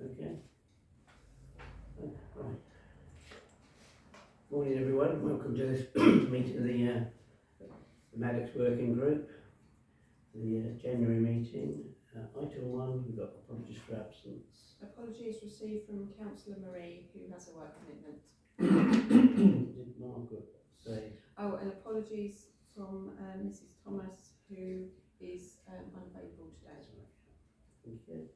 Okay. Right. Morning everyone, welcome to this meeting of the Maddox Working Group, the January meeting. Item 1, we've got apologies for absence. Apologies received from Councillor Marie, who has a work commitment. Did Margaret say? Oh, and apologies from Mrs Thomas, who is unavailable today. Thank you.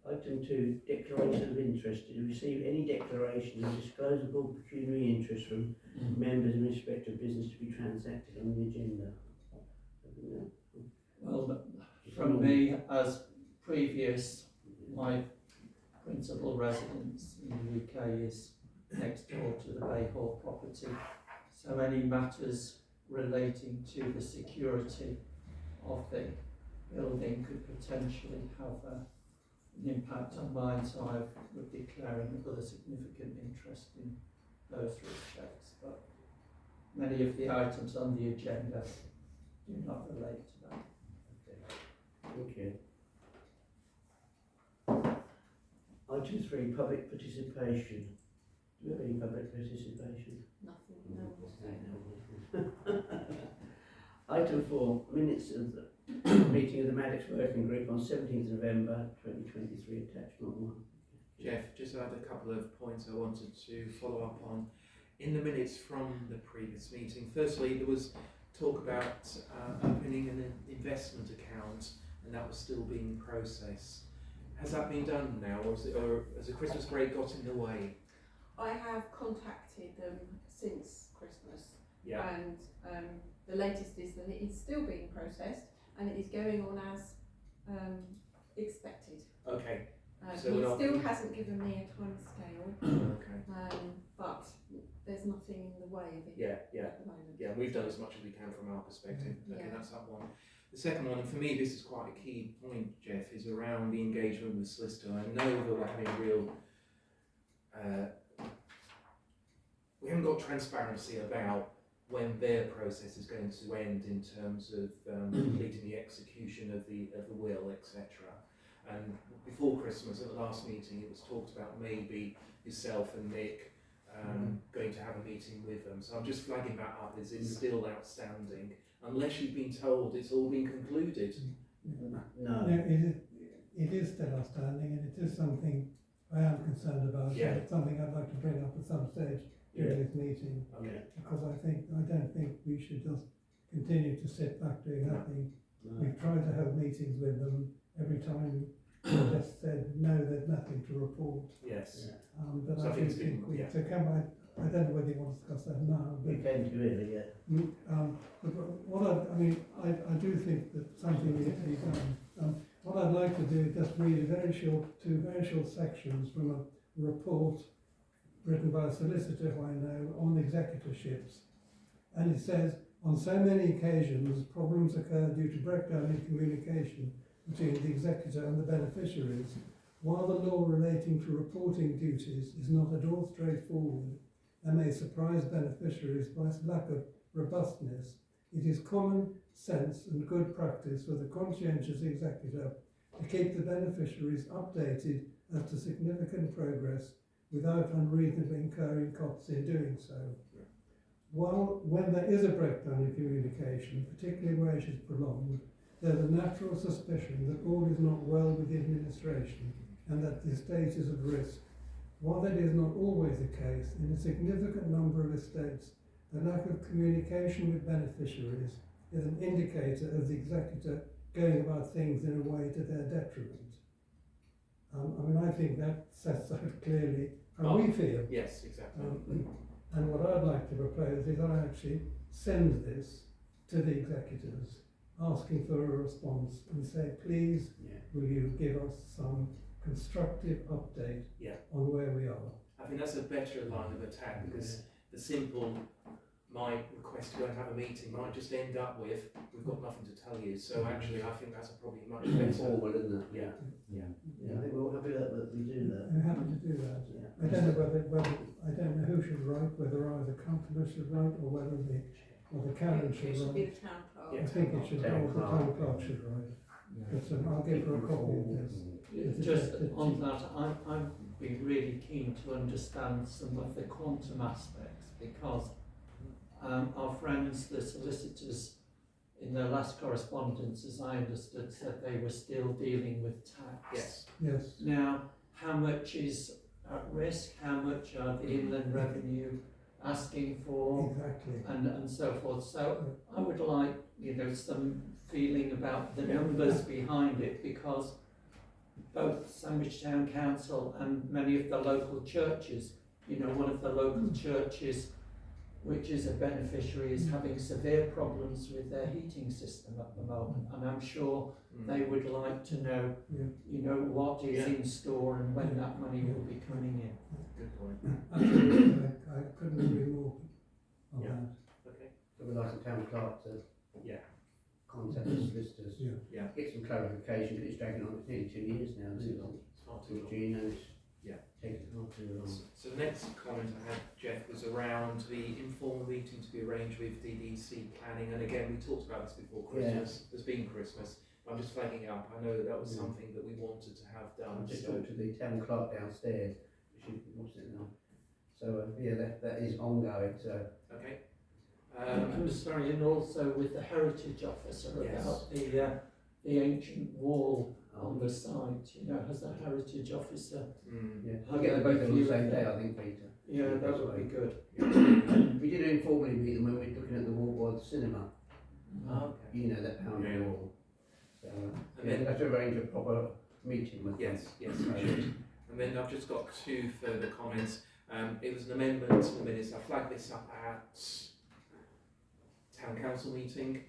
Item 2, declaration of interest. Did you receive any declaration of disclosable pecuniary interest from members in respect of business to be transacted on the agenda? Well, from me, as previous, my principal residence in the UK is next door to the Bay Hall property, so any matters relating to the security of the building could potentially have an impact on mine, so I would declare another significant interest in those respects, but many of the items on the agenda do not relate to that. Okay. Item 3, public participation. Do we have any public participation? Nothing, no one. Item 4, minutes of the meeting of the Maddox Working Group on 17th November 2023, attachment 1. Jeff, just had a couple of points I wanted to follow up on. In the minutes from the previous meeting, firstly, there was talk about opening an investment account, and that was still being processed. Has that been done now, or has the Christmas break got in the way? I have contacted them since Christmas, Yeah. and the latest is that it is still being processed and it is going on as expected. Okay. So he still hasn't given me a time scale, Okay. but there's nothing in the way of it Yeah. at the moment. Yeah, we've done as much as we can from our perspective. Okay, Yeah. that's that one. The second one, and for me this is quite a key point, Jeff, is around the engagement with solicitor. I know that we're having real, we haven't got transparency about when their process is going to end in terms of completing the execution of the will, etc. And before Christmas, at the last meeting, it was talked about maybe yourself and Nick going to have a meeting with them. So I'm just flagging that up as it's still outstanding, unless you've been told it's all been concluded. No. It is still outstanding, and it is something I am concerned about. Yeah. It's something I'd like to bring up at some stage during this meeting, Okay. because I don't think we should just continue to sit back doing nothing. No. We've tried to have meetings with them. Every time they just said no, there's nothing to report. Yes. Yeah. But So I I think think it's been- we yeah. to come back. I don't know whether you want to discuss that now, We but came to really, yeah. but what I do think that something needs to be done. What I'd like to do is just read two very short sections from a report written by a solicitor who I know on executorships. And it says, on so many occasions, problems occur due to breakdown in communication between the executor and the beneficiaries. While the law relating to reporting duties is not at all straightforward and may surprise beneficiaries by its lack of robustness, it is common sense and good practice for the conscientious executor to keep the beneficiaries updated as to significant progress without unreasonably incurring costs in doing so. When there is a breakdown in communication, particularly where it is prolonged, there is a natural suspicion that all is not well with the administration and that the estate is at risk. While that is not always the case, in a significant number of estates, the lack of communication with beneficiaries is an indicator of the executor going about things in a way to their detriment. I think that sets out clearly how we feel. Yes, exactly. And what I'd like to propose is I actually send this to the executors, asking for a response and say, please, will you give us some constructive update on where we are? I think that's a better line of attack, because the simple, my request to go and have a meeting might just end up with, we've got nothing to tell you. So actually, I think that's probably much better. Forward, isn't it? Yeah. Yeah, I think we're all happy that we do that. I'm happy to do that. Yeah. I don't know whether I don't know who should write, whether either councillor should write or whether the Karen It should should be write. the town clerk. Yeah. I think it should Town the town clerk. clerk should write. But I'll give her a copy of this. Just on that, I'd be really keen to understand some of the quantum aspects, because our friends, the solicitors, in their last correspondence, as I understood, said they were still dealing with tax. Yes. Yes. Now, how much is at risk? How much are the Inland Revenue asking for? Exactly. And so forth. So I would like, some feeling about the numbers behind it, because both Sandwich Town Council and many of the local churches, one of the local churches which is a beneficiary is having severe problems with their heating system at the moment, and I'm sure they would like to know, what is in store and when that money will be coming in. Good point. Absolutely, I couldn't agree more on Yeah. that. Okay. So we'd like the town clerk to contact the solicitors, Yeah. get some clarification, because it's dragging on, it's nearly 2 years now, isn't it? It's far too long. Gino's Yeah. taking far too long. So the next comment I had, Jeff, was around the informal meeting to be arranged with DDC planning, and again, we talked about this before Christmas. There's been Christmas. I'm just flagging it up. I know that was something that we wanted to have done. I just so talked to the town clerk downstairs, what's it now? So that is ongoing, so. okay. I'm sorry, and also with the Heritage Officer about the ancient wall on the site, has the Heritage Officer? I'll get them both on the same day, I think, Peter. Yeah, that would be good. We did informally meet them when we were looking at the wall by the cinema. Okay. That pound wall. So, And then- have to arrange a proper meeting with them. Yes, we should. And then I've just got two further comments. It was an amendment to the minutes. I flagged this up at town council meeting.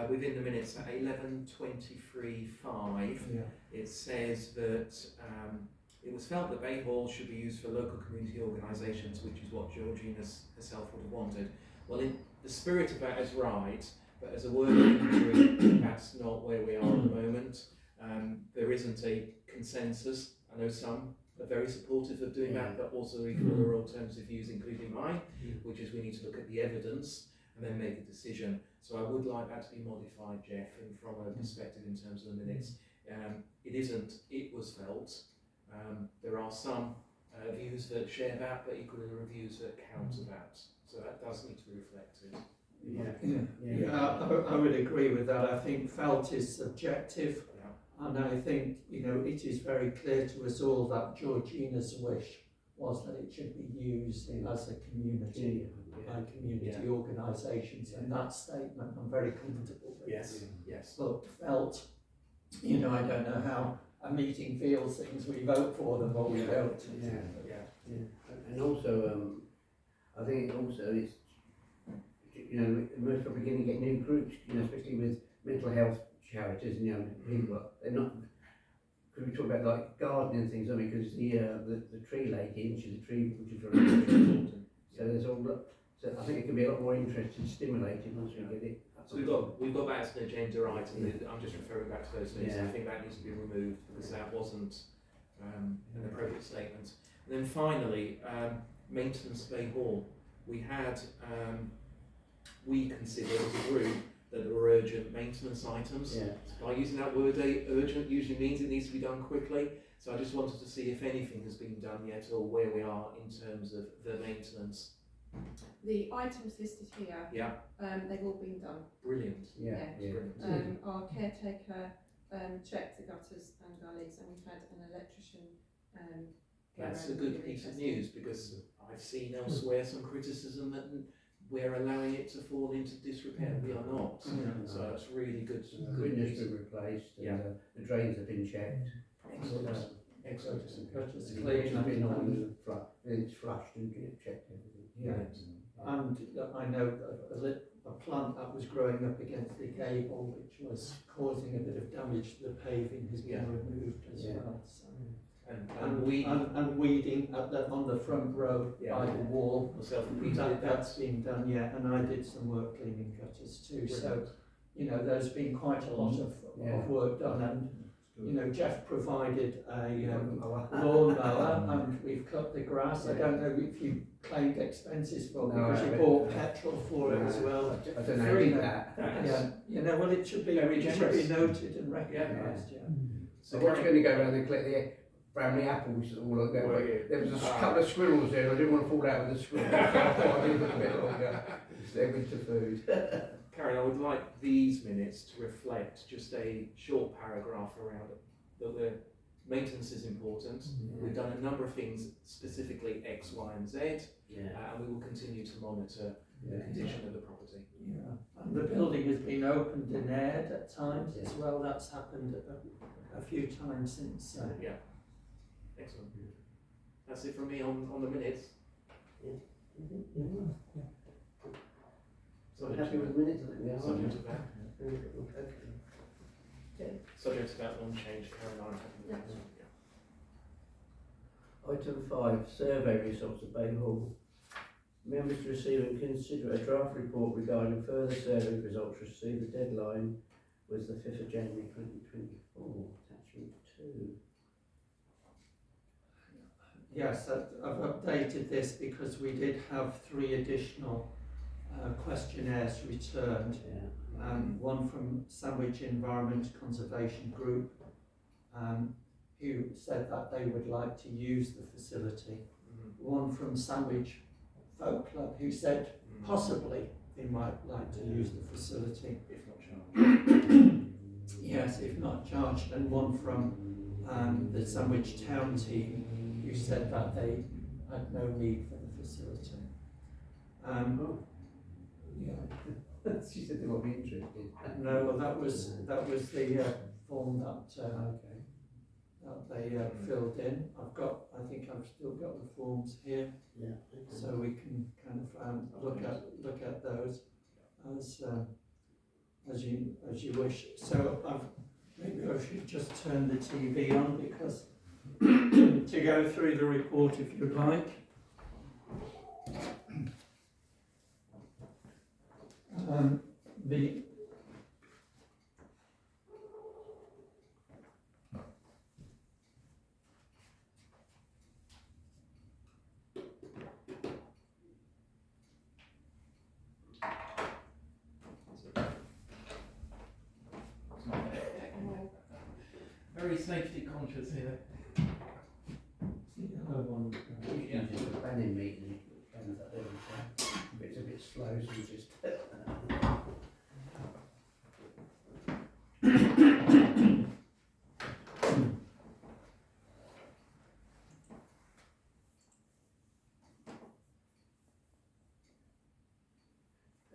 Within the minutes at 11:23:5, it says that it was felt that Bay Hall should be used for local community organisations, which is what Georgina herself would have wanted. Well, the spirit of that is right, but as a working group, that's not where we are at the moment. There isn't a consensus. I know some are very supportive of doing that, but also there are alternative views, including mine, which is we need to look at the evidence and then make a decision. So I would like that to be modified, Jeff, and from a perspective in terms of the minutes. It was felt. There are some views that share that, but equally there are views that counter that. So that does need to be reflected. I would agree with that. I think felt is subjective, and I think it is very clear to us all that Georgina's wish was that it should be used as a community by community organisations, and that statement I'm very comfortable with. Yes. But felt, I don't know how a meeting feels things. We vote for them or we don't. And also, I think also it's, most probably going to get new groups, especially with mental health charities, people, they're not, because we talk about like gardening and things, because the tree lady, and she's a tree, which is very important. So there's all that, so I think it can be a lot more interesting, stimulating once we get it. So we've got that as an agenda item. I'm just referring back to those minutes. I think that needs to be removed because that wasn't an appropriate statement. And then finally, maintenance Bay Hall. We had we considered as a group that there were urgent maintenance items. By using that word, urgent usually means it needs to be done quickly. So I just wanted to see if anything has been done yet or where we are in terms of the maintenance. The items listed here, they've all been done. Brilliant. Brilliant. Our caretaker checked the gutters and gullies, and we've had an electrician. That's a good piece of news, because I've seen elsewhere some criticism that we're allowing it to fall into disrepair. We are not. So that's really good. Good Windows news. been replaced, and the drains have been checked. Excellent. Excellent. It's Clean been on, it's flushed and checked everything. And I know a plant that was growing up against the gable, which was causing a bit of damage to the paving, has been removed as well. So. And weeding on the front row by the wall. Myself and Peter That's been done, and I did some work cleaning gutters too. Brilliant. So, there's been quite a lot of work done, and you know, Jeff provided a lawnmower and we've cut the grass. I don't know if you claimed expenses for it No, because I you haven't. bought petrol for it as well. I don't know Free, who did that. Yeah, you know, well, it should be Very generous. noted and recognised. Yeah. So I was going to go around and collect the Bramley apples all I go, Were but you? there was a couple of squirrels there and I didn't want to fall out with the squirrels, so I thought I'd leave it a bit longer. It's their winter food. Karen, I would like these minutes to reflect just a short paragraph around it, that the maintenance is important. We've done a number of things, specifically X, Y and Z, Yeah. and we will continue to monitor the condition of the property. Yeah, and the building has been opened and aired at times as well. That's happened a few times since. Yeah, excellent. That's it from me on the minutes. So happy with the minutes, I think we are. Subject to that. Okay. Subject to that one change, Karen, I'm happy with that. Yeah. Item 5, survey results of Bay Hall. Members to receive and consider a draft report regarding further survey results received. The deadline was the 5th of January 2024. Attachment 2. Yes, I've updated this because we did have 3 additional questionnaires returned. Yeah. One from Sandwich Environment Conservation Group, who said that they would like to use the facility. One from Sandwich Folk Club, who said possibly they might like to use the facility. If not charged. Yes, if not charged. And one from the Sandwich Town team, who said that they had no need for the facility. Yeah. She said they won't be interested. No, well, that was the form that they filled in. I think I've still got the forms here, Yeah. so we can kind of look at those as you wish. So maybe I should just turn the TV on because to go through the report if you'd like. The Very safety conscious here. one. Yeah. Just a planning meeting. Plans up there, so it's a bit slow, so we just.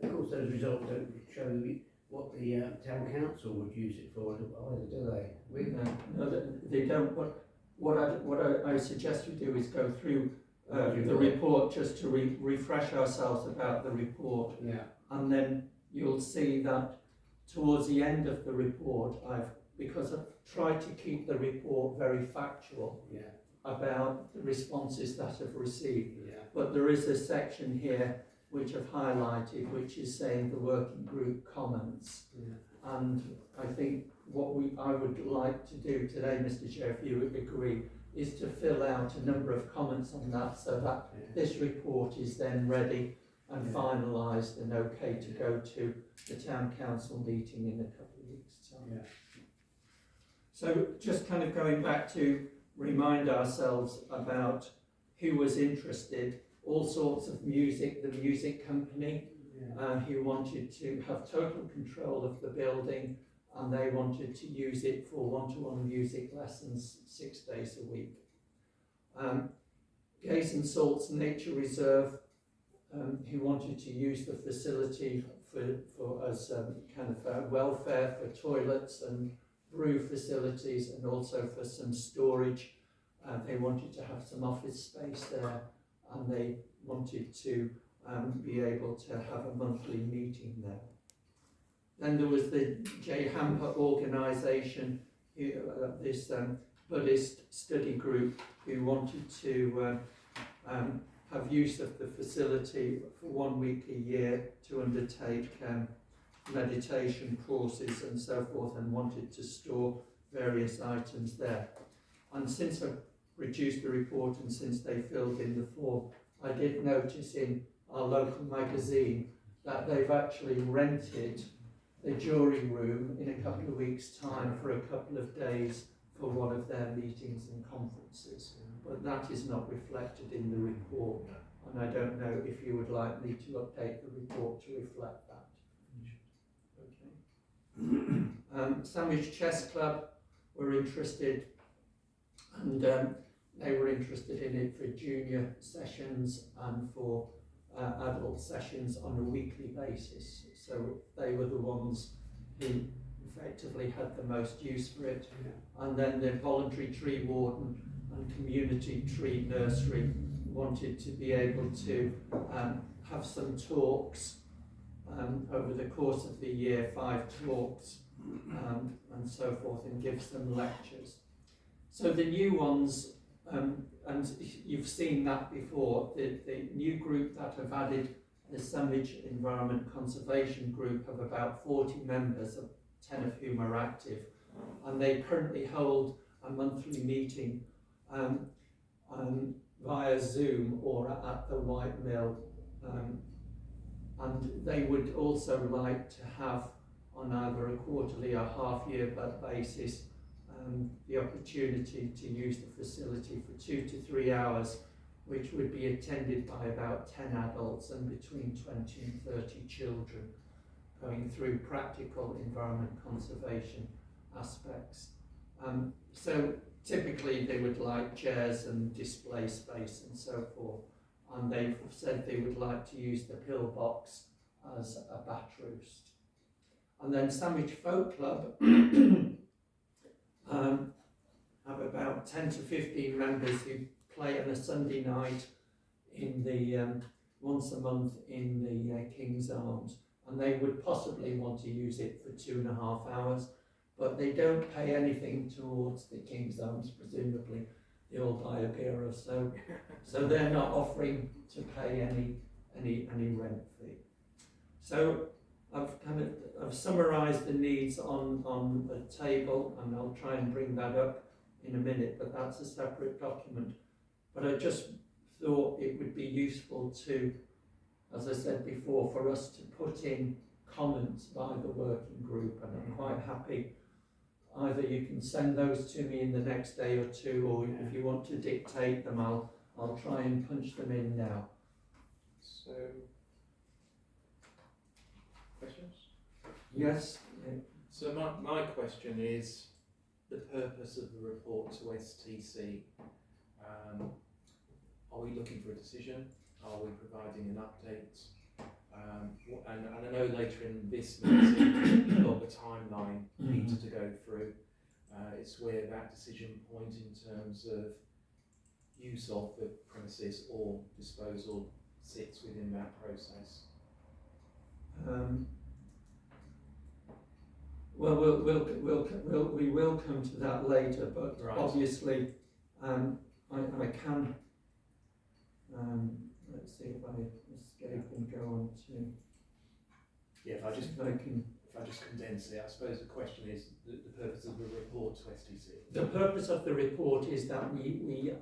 Of course, those results don't show what the town council would use it for either, do they? No, they don't. What I suggest we do is go through the report just to refresh ourselves about the report, Yeah. and then you'll see that towards the end of the report, because I've tried to keep the report very factual Yeah. about the responses that I've received. Yeah. But there is a section here which I've highlighted, which is saying the working group comments. Yeah. And I think what I would like to do today, Mr. Chair, if you agree, is to fill out a number of comments on that so that this report is then ready and finalised and okay to go to the Town Council meeting in a couple of weeks' time. Yeah. So just kind of going back to remind ourselves about who was interested, all sorts of music, the music company, who wanted to have total control of the building, and they wanted to use it for one-to-one music lessons 6 days a week. Gaze and Salt's Nature Reserve, who wanted to use the facility for as kind of welfare for toilets and brew facilities, and also for some storage. They wanted to have some office space there, and they wanted to be able to have a monthly meeting there. Then there was the J. Hamper organisation, this Buddhist study group, who wanted to have use of the facility for 1 week a year to undertake meditation courses and so forth, and wanted to store various items there. And since I've produced the report and since they filled in the form, I did notice in our local magazine that they've actually rented the jury room in a couple of weeks' time for a couple of days for one of their meetings and conferences. But that is not reflected in the report, and I don't know if you would like me to update the report to reflect that. Okay. Sandwich Chess Club were interested, and they were interested in it for junior sessions and for adult sessions on a weekly basis. So they were the ones who effectively had the most use for it. And then the voluntary tree warden and community tree nursery wanted to be able to have some talks over the course of the year, 5 talks and so forth, and give some lectures. So the new ones, and you've seen that before, the new group that have added the Sandwich Environment Conservation Group have about 40 members, 10 of whom are active, and they currently hold a monthly meeting via Zoom or at the White Mill, and they would also like to have on either a quarterly or half-year basis the opportunity to use the facility for 2 to 3 hours, which would be attended by about 10 adults and between 20 and 30 children, going through practical environment conservation aspects. So typically they would like chairs and display space and so forth, and they've said they would like to use the pillbox as a bat roost. And then Sandwich Folk Club have about 10 to 15 members who play on a Sunday night in the once a month in the King's Arms, and they would possibly want to use it for 2.5 hours, but they don't pay anything towards the King's Arms. Presumably they'll buy a beer or so, so they're not offering to pay any rent fee. So I've summarised the needs on the table, and I'll try and bring that up in a minute, but that's a separate document. But I just thought it would be useful to, as I said before, for us to put in comments by the working group, and I'm quite happy. Either you can send those to me in the next day or two, or if you want to dictate them, I'll try and punch them in now. So, questions? Yes? So my question is the purpose of the report to STC. Are we looking for a decision? Are we providing an update? And I know later in this meeting you've got the timeline Peter to go through. It's where that decision point in terms of use of the premises or disposal sits within that process. Well, we will come to that later, but right. Obviously, I can. Let's see if I escape and go on to. Yeah, if I just condense it, I suppose the question is the purpose of the report to STC. The purpose of the report is that we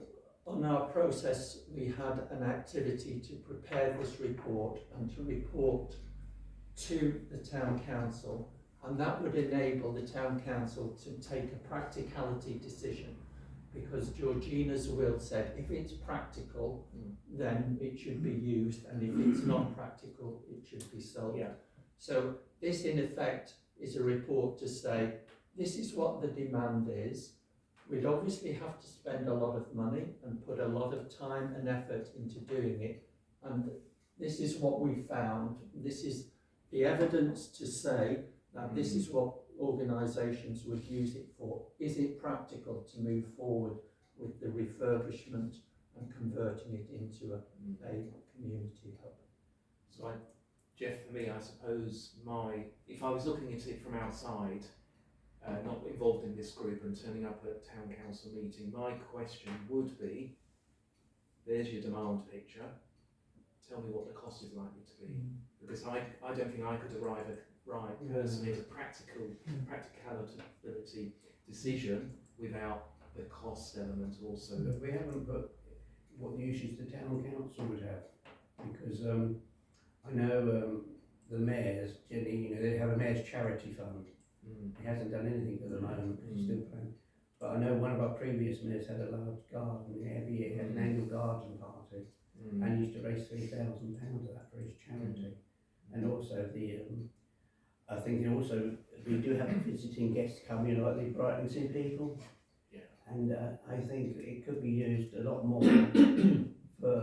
on our process we had an activity to prepare this report and to report to the town council. And that would enable the town council to take a practicality decision, because Georgina's will said if it's practical, then it should be used, and if it's not practical, it should be sold. Yeah. So this, in effect, is a report to say this is what the demand is. We'd obviously have to spend a lot of money and put a lot of time and effort into doing it, and this is what we found. This is the evidence to say that this is what organisations would use it for. Is it practical to move forward with the refurbishment and converting it into a community hub? So Jeff, for me, I suppose if I was looking at it from outside, not involved in this group and turning up at town council meeting, my question would be, there's your demand picture, tell me what the cost is likely to be. Because I don't think I could arrive personally at a practicality decision without the cost element also. But we haven't put what uses the town council would have, because I know the mayors generally, they have a mayor's charity fund. He hasn't done anything at the moment, he's still playing. But I know one of our previous mayors had a large garden, every year he had an annual garden party, and used to raise £3,000 of that for his charity. And also I think also we do have visiting guests come in, like the Brighton Sea people. Yeah. And I think it could be used a lot more for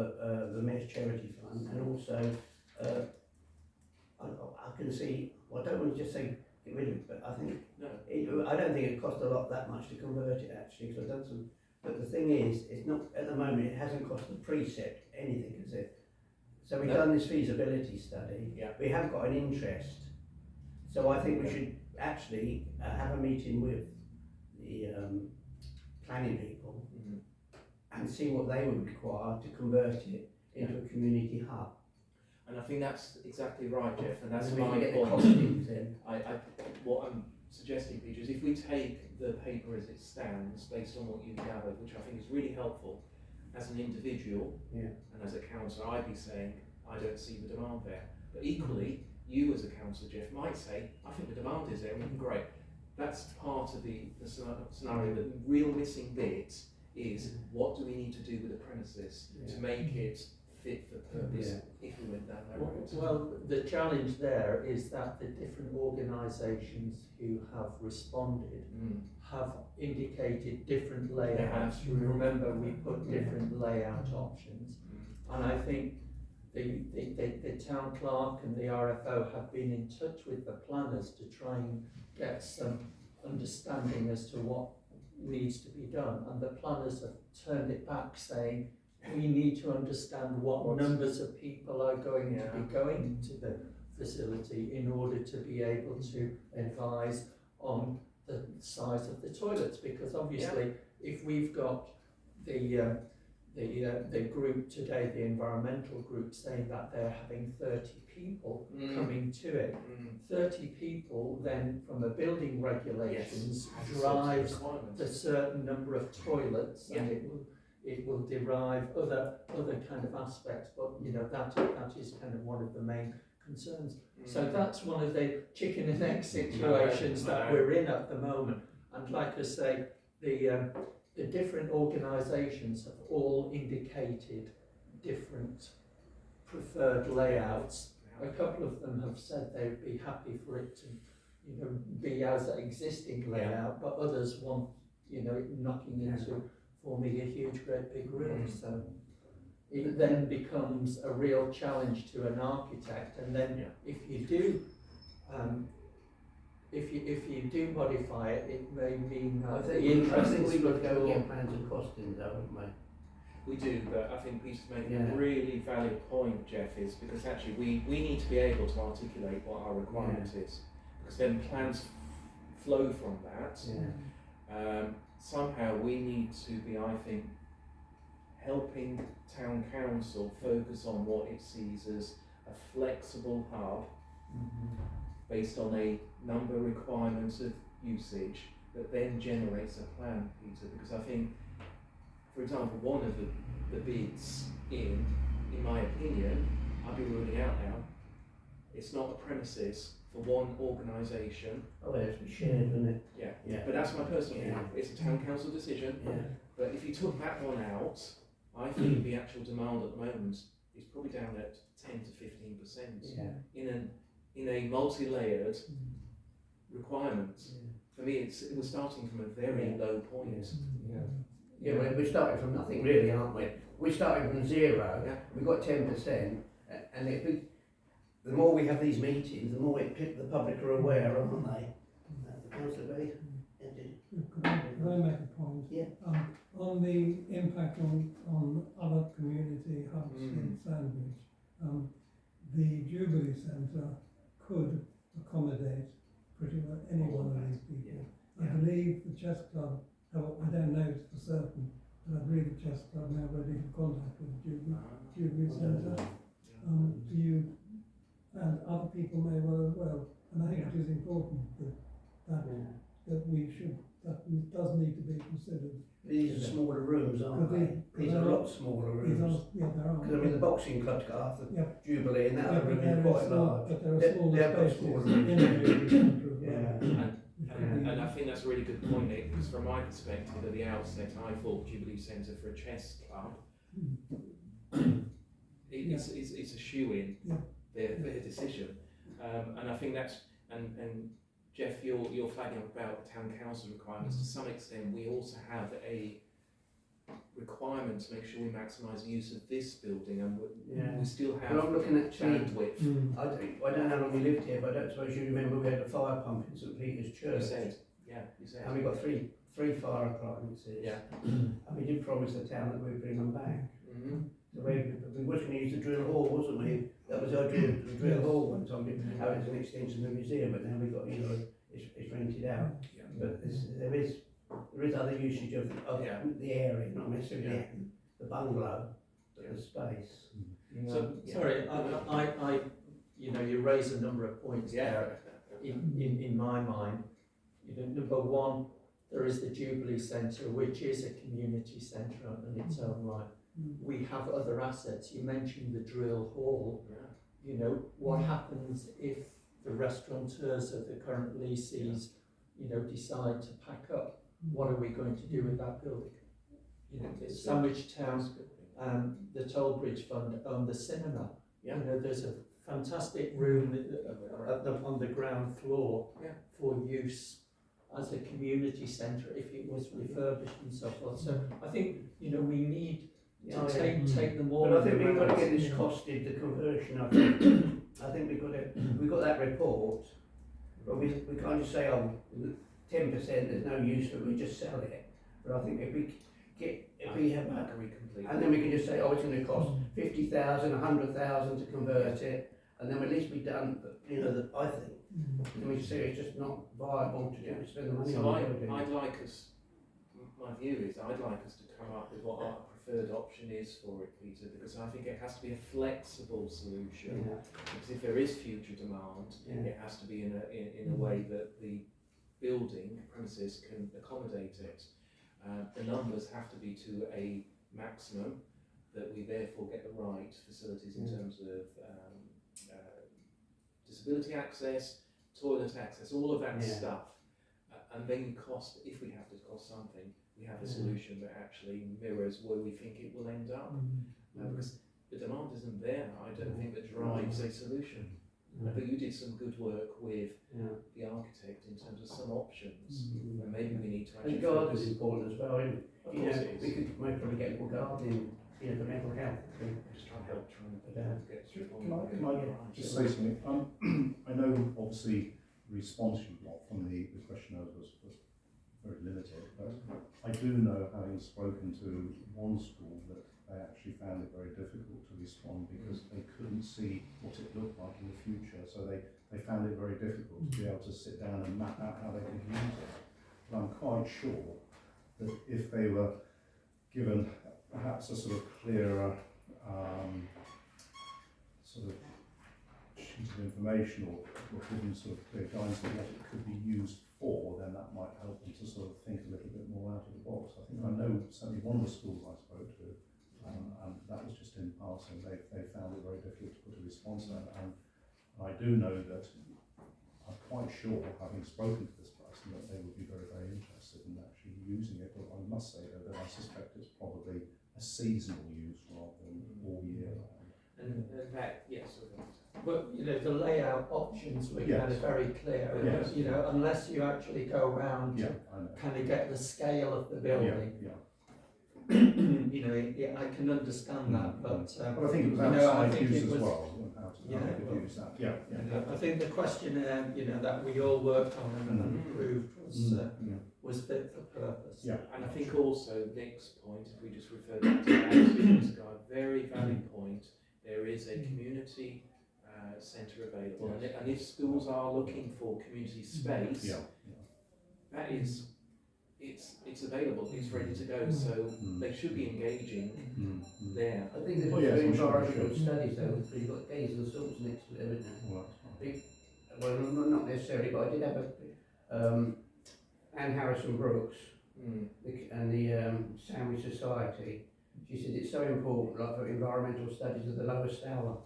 the Mayor's Charity Fund, and also I can see, well, I don't want to just say get rid of it, but I think I don't think it cost a lot that much to convert it actually, because I've done some. But the thing is, it's not at the moment. It hasn't cost the precept anything, has it? So we've done this feasibility study. Yeah. We have got an interest. So I think we should actually have a meeting with the planning people and see what they would require to convert it into a community hub. And I think that's exactly right, Jeff, and that's And my we can get the point. costings in. What I'm suggesting, Peter, is if we take the paper as it stands, based on what you've gathered, which I think is really helpful, as an individual and as a councillor, I'd be saying, I don't see the demand there. But equally, you as a councillor, Jeff, might say, I think the demand is there, and great. That's part of the scenario. The real missing bit is what do we need to do with the premises to make it fit for purpose if we went down that road. Well, the challenge there is that the different organisations who have responded have indicated different layouts. Remember, we put different layout options, and I think the town clerk and the RFO have been in touch with the planners to try and get some understanding as to what needs to be done, and the planners have turned it back saying we need to understand what numbers of people are going to be going to the facility in order to be able to advise on the size of the toilets, because obviously if we've got the group today, the environmental group, saying that they're having 30 people coming to it, 30 people then from a building regulations drives the certain number of toilets, and it will derive other kind of aspects, but that is kind of one of the main concerns. So that's one of the chicken and egg situations that we're in at the moment. And like I say, the different organisations have all indicated different preferred layouts. A couple of them have said they'd be happy for it to, be as an existing layout, but others want, it knocking into forming a huge, great big room. So it then becomes a real challenge to an architect. And then if you do, if you do modify it, it may mean I the think interest we would go and get plans and costings, though, wouldn't we? We do, but I think Peter's making a really valid point, Jeff, is because actually we need to be able to articulate what our requirement is, because then plans flow from that. Somehow we need to be, I think, helping town council focus on what it sees as a flexible hub based on a number of requirements of usage that then generates a plan, Peter, because I think, for example, one of the bids in my opinion, I'd be ruling out now, it's not a premises for one organisation. Oh, it has to be shared, doesn't it? But that's my personal opinion. It's a town council decision. But if you took that one out, I think the actual demand at the moment is probably down at 10 to 15% in a multi-layered requirement. For me, it was starting from a very low point. We're starting from nothing really, aren't we? We're starting from zero. We've got 10%, and the more we have these meetings, the more the public are aware, aren't they? Councillor B? Could I make a point? On the impact on other community hubs in Sandwich, the Jubilee Centre could accommodate pretty well any one of these people. I believe the chess club, I don't know for certain, but I believe the chess club now ready to contact with the Jubilee Centre. And other people may well as well. And I think it is important that we should, that does need to be considered. These are smaller rooms, aren't Could they? be. These are a lot smaller These rooms. are, yeah, there are. Because I mean, the boxing club's got half the Yeah. Jubilee, and that Yeah, other room but is there quite is small, large. but there are They've smaller got spaces smaller in rooms. the viewing centre as well. Yeah. Which could be- And I think that's a really good point, Nick, because from my perspective at the outset, I thought Jubilee Centre for a chess club, it's a shoe-in, Yeah. their decision. And I think that's, and Jeff, you're flagging up about the town council requirements. To some extent, we also have a requirement to make sure we maximise the use of this building, and we still have But I'm looking at bandwidth. I don't know how long you lived here, but I don't suppose you remember we had a fire pump in St Peter's You Church. said, you said. And we got three fire appliances. Yeah. And we did promise the town that we'd bring them back. Mm-hmm. So we were going to use the drill hall, wasn't we? That was our drill hall one time. How it was an extension of the museum, but now we've got, it's rented out. Yeah. But there is other usage of Yeah. the area, not necessarily Yeah. the bungalow, but the space. So, sorry, I you raise a number of points there in my mind. Number one, there is the Jubilee Centre, which is a community centre in its own right. We have other assets. You mentioned the drill hall. What happens if the restaurateurs of the current leases, decide to pack up? What are we going to do with that building? Sandwich Town, the Toll Bridge Fund own the cinema. Yeah. There's a fantastic room on the ground floor for use as a community centre if it was refurbished and so forth. So I think we need to take them all. But I think we've got to get this costed, the conversion. I think we've got that report, but we can't just say 10%. There's no use for it. We just sell it. But I think if we have that, and then we can just say, it's going to cost 50,000, 100,000 to convert it, and then at least be done. I think. And we say it's just not viable to spend the money So on it. I'd like us, my view is I'd like us to come up with what our preferred option is for it, Peter, because I think it has to be a flexible solution. Because if there is future demand, it has to be in a way that the building premises can accommodate it. The numbers have to be to a maximum that we therefore get the right facilities in terms of disability access, toilet access, all of that stuff. And then cost, if we have to cost something, we have a solution that actually mirrors where we think it will end up. Because the demand isn't there, I don't think that drives a solution. But you did some good work with the architect in terms of some options, and maybe we need to actually. And garden is important as well. Of course it is. We could probably get more gardening, for mental health. Just trying to help get through. Can I just say something? I know obviously the response you got from the questionnaires was very limited, but I do know, having spoken to one school, that they actually found it very difficult to respond because they couldn't see what it looked like in the future. So they found it very difficult to be able to sit down and map out how they could use it. But I'm quite sure that if they were given perhaps a sort of clearer sort of sheet of information or given sort of clear guidance on what it could be used for, then that might help them to sort of think a little bit more out of the box. I think I know certainly one of the schools I spoke to, and that was just in passing, they found it very difficult to put a response on, and I do know that I'm quite sure, having spoken to this person, that they would be very, very interested in actually using it. But I must say though that I suspect it's probably a seasonal use rather than all year round. And that, yes. But the layout options were Yes. kind of very clear. Yes. Unless you actually go around Yeah, to I know. kind of get the scale of the building. Yeah. I can understand that, but But I think it was I outside think use it as was- well, how they could use that. I think the questionnaire, that we all worked on and improved was fit for purpose. Yeah. And I think also Nick's point, if we just refer back to that, he's got a very valid point. There is a community centre available, and if schools are looking for community space, that is, it's available, it's ready to go, so they should be engaging there. I think there's Oh, also yes, I'm sure, environmental sure. studies though, because you've got gays and salts next to it, haven't you? Well, Well, not necessarily, but I did have Anne Harrison Brooks, and the Sandwich Society. She said it's so important, like for environmental studies of the lowest hour,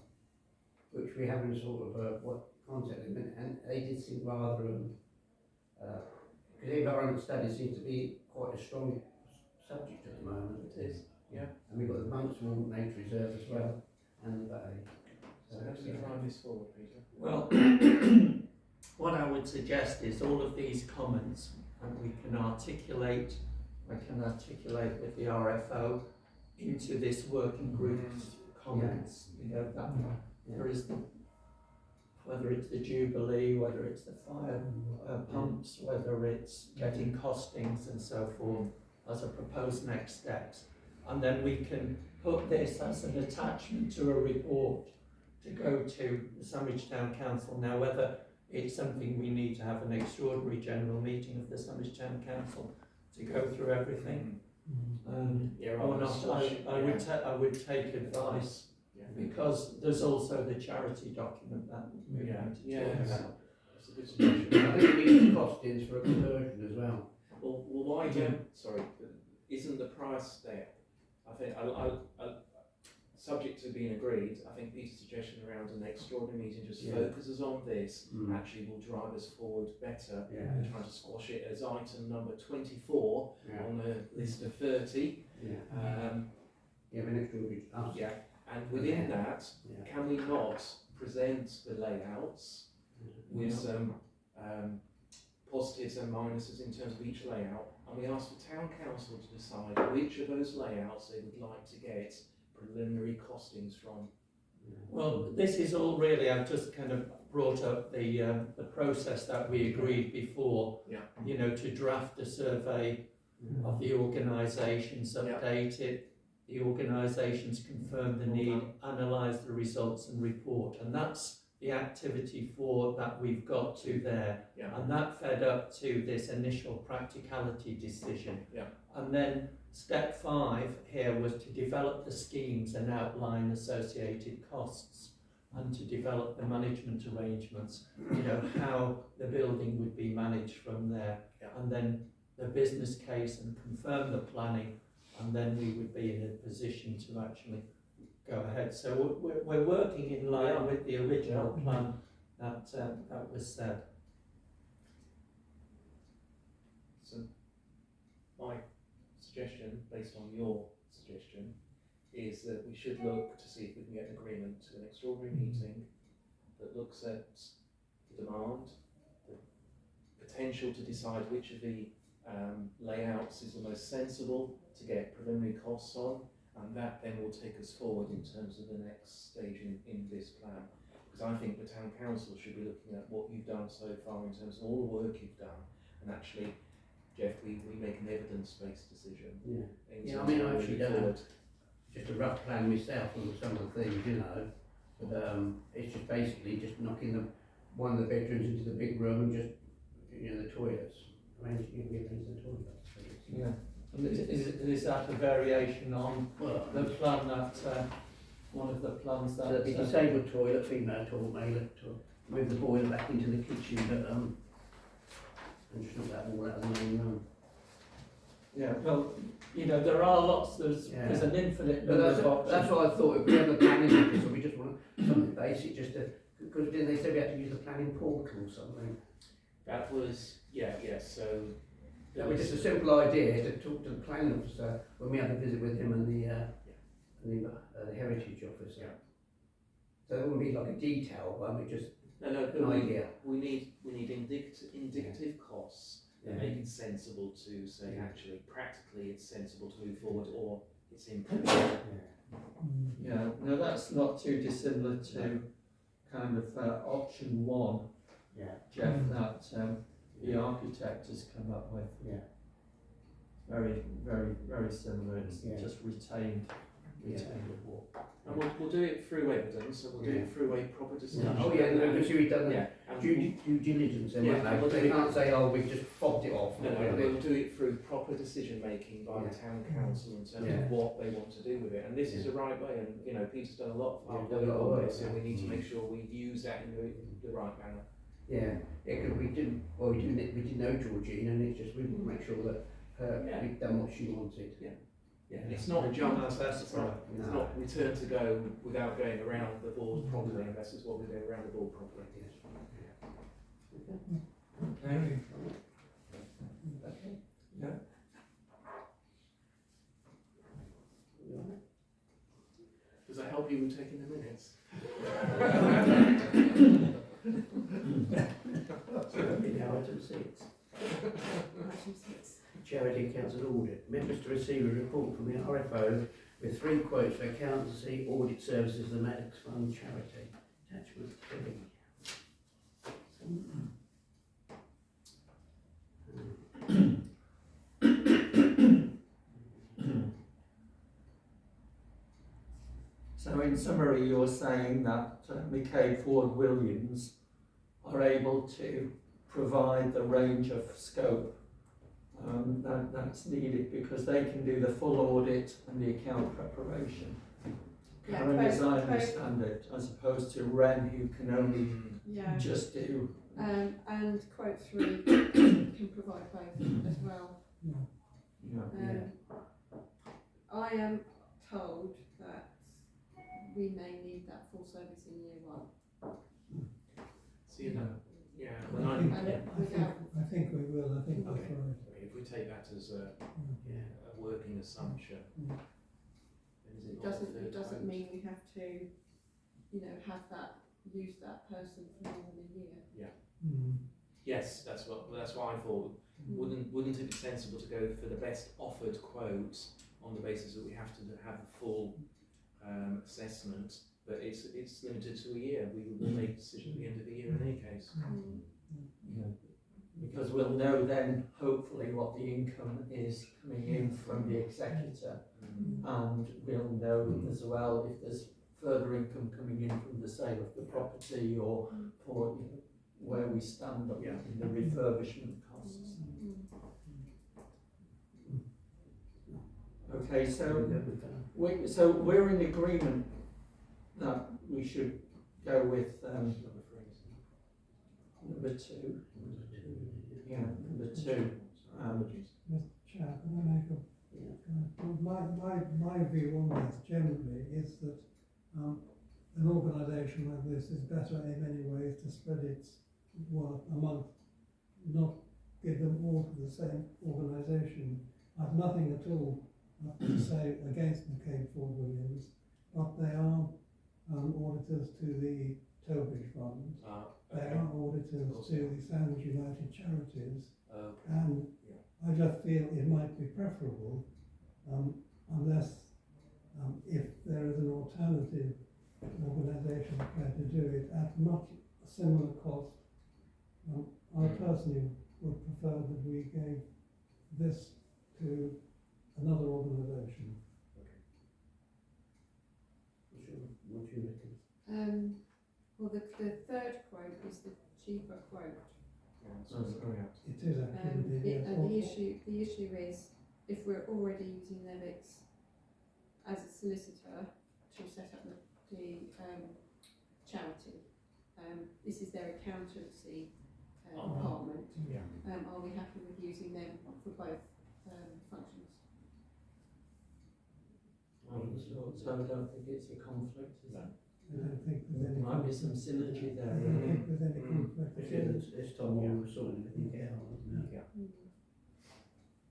which we haven't sort of contact them, and they did seem rather because environmental studies seems to be quite a strong subject at the moment. It is, yeah. And we've got the Monks Walk Nature Reserve as well, and the Bay. So how do we drive this forward, Peter? Well, what I would suggest is all of these comments, and we can articulate, I can articulate with the RFO into this working group's comments. You know, that there is the, whether it's the Jubilee, whether it's the fire pumps, whether it's getting costings and so forth as a proposed next steps. And then we can put this as an attachment to a report to go to the Sandwich Town Council. Now, whether it's something we need to have an extraordinary general meeting of the Sandwich Town Council to go through everything, or not, I would take advice, because there's also the charity document that we're going to talk about. That's a good suggestion. I think we need costings for a conversion as well. Well, why don't, sorry, isn't the price there? I think, subject to being agreed, I think Peter's suggestion around an extraordinary meeting just focuses on this, actually will drive us forward better. We're trying to squash it as item number 24 on the list of 30. An extraordinary. And within that, can we not present the layouts with some positives and minuses in terms of each layout, and we ask the town council to decide which of those layouts they would like to get preliminary costings from? Well, this is all really, I've just kind of brought up the process that we agreed before, you know, to draft a survey of the organisations, update it, the organisations confirm the need, analyse the results and report, and that's the activity that we've got to there, and that fed up to this initial practicality decision. And then step 5 here was to develop the schemes and outline associated costs, and to develop the management arrangements, you know, how the building would be managed from there, and then the business case and confirm the planning, and then we would be in a position to actually go ahead. So we're working in line with the original plan that was said. So my suggestion, based on your suggestion, is that we should look to see if we can get an agreement to an extraordinary meeting that looks at the demand, the potential to decide which of the layouts is the most sensible to get preliminary costs on, and that then will take us forward in terms of the next stage in this plan. Because I think the town council should be looking at what you've done so far in terms of all the work you've done, and actually, Jeff, we make an evidence-based decision. I mean, I actually done just a rough plan myself on some of the things, you know, but it's just basically just knocking one of the bedrooms into the big room and just, you know, the toilets, arranging the toilets. And is that a variation on the plan that, one of the plans that... So there'd be disabled toilet, female toilet, male toilet, move the boiler back into the kitchen, but and just knock that all out of the main room. Well, you know, there are lots, there's an infinite number of options. That's what I thought, if we have a planning officer, we just want something basic, just to, because didn't they say we had to use the planning portal or something? That was, so... That was just a simple idea to talk to the planning officer when we had a visit with him and the heritage officer. So it wouldn't be like a detail one, but just an idea. We need indicative costs that make it sensible to say actually practically it's sensible to move forward or it's impressive. No, that's not too dissimilar to kind of option 1, Jeff, that the architect has come up with. Very, very, very similar. It's just retained report. And we'll do it through evidence, and we'll do it through a proper discussion. Because we've done due diligence. They can't say, we've just fobbed it off. We'll do it through proper decision making by the town council in terms of what they want to do with it. And this is the right way. And you know, Peter's done a lot of hard work on this, and we need to make sure we use that in the right manner. Because we didn't know Georgine, and it's just we want to make sure that her, Yeah. we've done what she wanted. Yeah, and it's not jump, That's it's not, it's not return to go without going around the board properly, unless it's what we go around the board properly. Okay. Yeah. Does that help you with taking the minutes? Item 6. Item 6. Charity accounts and audit. Members to receive a report from the RFO with 3 quotes for accountancy audit services of the Maddox Fund charity. Attachment 3. So in summary, you're saying that McCabe Ford Williams are able to provide the range of scope that's needed because they can do the full audit and the account preparation. Yeah, Karen, as I both- understand it, as opposed to Ren, who can only Yeah. just do. And quote 3 can provide both as well. Yeah. I am told that we may need that full service in year 1. So you know, yeah, I when I'm, think, And it- I think we will, I think that's Okay. right. if we take that as a Yeah. working assumption, Mm. then is it It not doesn't, the third it doesn't quote? mean we have to, have that, use that person for more than a year. Mm. Yes, that's what I thought. Wouldn't it be sensible to go for the best offered quote on the basis that we have to have a full assessment, but it's limited to a year. We will make a decision at the end of the year in any case. Mm. Yeah. Because we'll know then, hopefully, what the income is coming in from the executor, and we'll know as well if there's further income coming in from the sale of the property or for where we stand on Yeah. in the refurbishment costs. Okay, so we're in agreement that we should go with number 2. Yeah, number 2. Mr. Chair, can I make my view on this generally is that an organisation like this is better in many ways to spread its work among, not give them all to the same organisation. I've nothing at all to say against McCabe Ford Williams, but they are auditors to the Tobridge Fund. They are auditors to the Sandwich United Charities, and I just feel it might be preferable, unless if there is an alternative organisation prepared to do it at much similar cost. I personally would prefer that we gave this to another organisation. What do you reckon? Well, the third quote is the cheaper quote. It is actually, yes. And the issue is, if we're already using Nevix as a solicitor to set up the charity, this is their accountancy department. Are we happy with using them for both functions? So I don't think it's a conflict, is it? I don't think there's There any. might be some synergy I there. don't think there's any conflict. This time we were sorting everything out, wasn't it?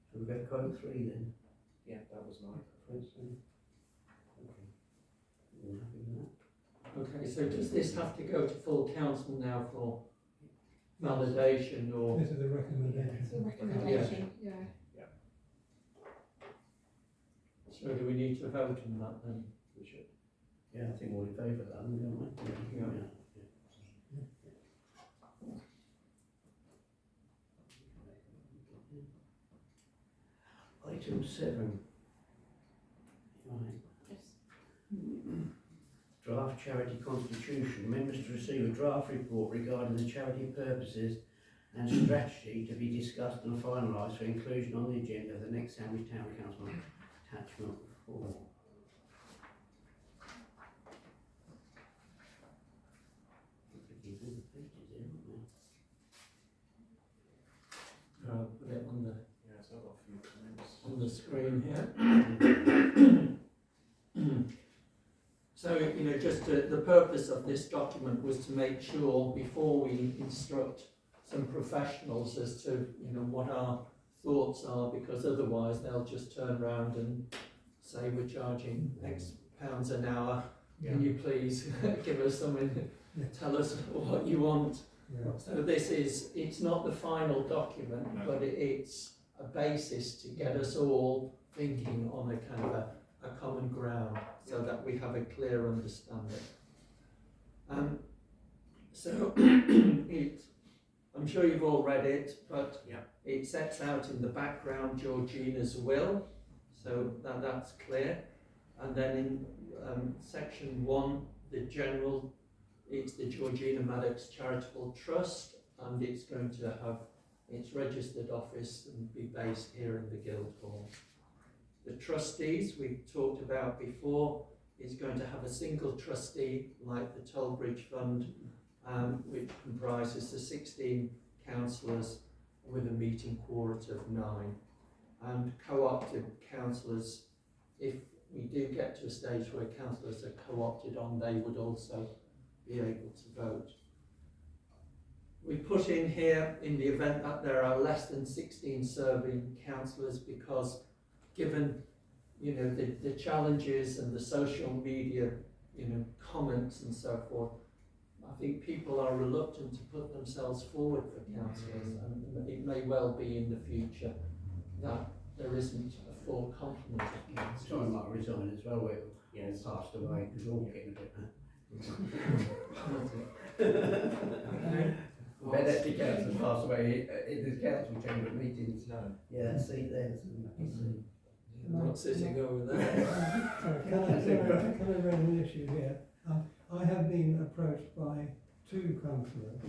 So we go quote 3 then. Yeah, that was my preference then. Okay. All happy with that? Okay, so does this have to go to full council now for validation or? This is a recommendation. It's a recommendation, yeah. So do we need to vote on that then? We should. Yeah, I think we're in favour of that, don't we? Yeah. Item 7. Right. Yes. Draft charity constitution. Members to receive a draft report regarding the charity purposes and strategy to be discussed and finalised for inclusion on the agenda of the next Sandwich Town Council. Attachment 4. Put it on the. Yeah, so I've got a few on the screen here. So, just the purpose of this document was to make sure before we instruct some professionals as to, what our thoughts are, because otherwise they'll just turn around and say we're charging X pounds an hour. Can you please give us something, tell us what you want? Yeah. So it's not the final document, but it's a basis to get us all thinking on a kind of a common ground, so that we have a clear understanding. So I'm sure you've all read it, but it sets out in the background Georgina's will, so that's clear. And then in section 1, it's the Georgina Maddox Charitable Trust, and it's going to have its registered office and be based here in the Guildhall. The trustees we talked about before is going to have a single trustee like the Tollbridge Fund, which comprises the 16 councillors with a meeting quorum of 9. And co-opted councillors, if we do get to a stage where councillors are co-opted on, they would also be able to vote. We put in here, in the event that there are less than 16 serving councillors, because given the challenges and the social media comments and so forth, I think people are reluctant to put themselves forward for councillors, and it may well be in the future that there isn't a full complement of councillors. Someone might resign as well, passed away, because we're all getting a bit. Maddox council passed away in the council chamber meetings. No. Yeah, see there's. I'm not sitting over there. Sorry, can I raise an issue here? I have been approached by 2 councillors,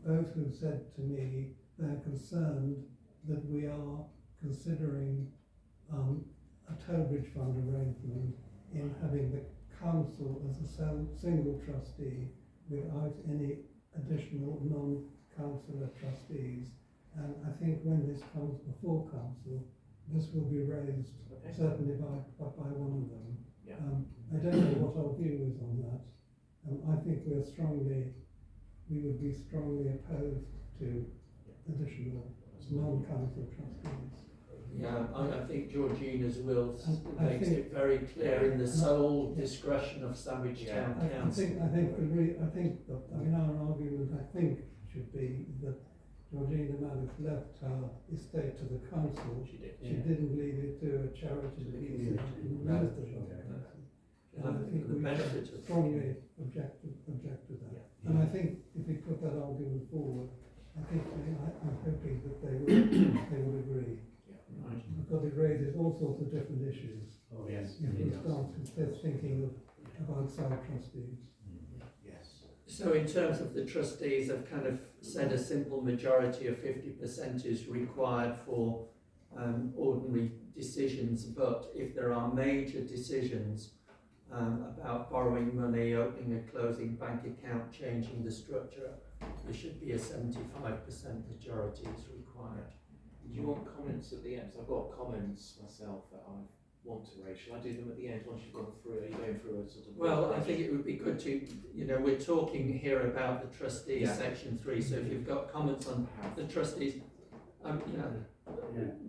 both who said to me they're concerned that we are considering a Tollbridge Fund arrangement in having the council as a single trustee without any additional non-councillor trustees. And I think when this comes before council, this will be raised, certainly by one of them. Yeah. I don't know what our view is on that. I think we would be strongly opposed to additional non-council trustees. Yeah, I think Georgina's will makes think- it very clear in the sole discretion of Sandwich Town I Council. think our argument, I think, should be that Georgina Maddox left her estate to the council. She did. She didn't leave it to a charity To the that community. was administered by the council. And I think The we benefit should of strongly object to that. And I think if we put that argument forward, I think I'm hoping that they will agree. Right. Because it raises all sorts of different issues. Oh, yes. If we start thinking of outside trustees. Yes. So in terms of the trustees, I've kind of said a simple majority of 50% is required for ordinary decisions, but if there are major decisions about borrowing money, opening and closing bank account, changing the structure, there should be a 75% majority is required. Do you want comments at the end? 'Cause I've got comments myself that I want to raise. Shall I do them at the end once you've gone through? Are you going through a sort of? Well, I think it would be good to, we're talking here about the trustees, Yeah. section 3, so if you've got comments on the trustees,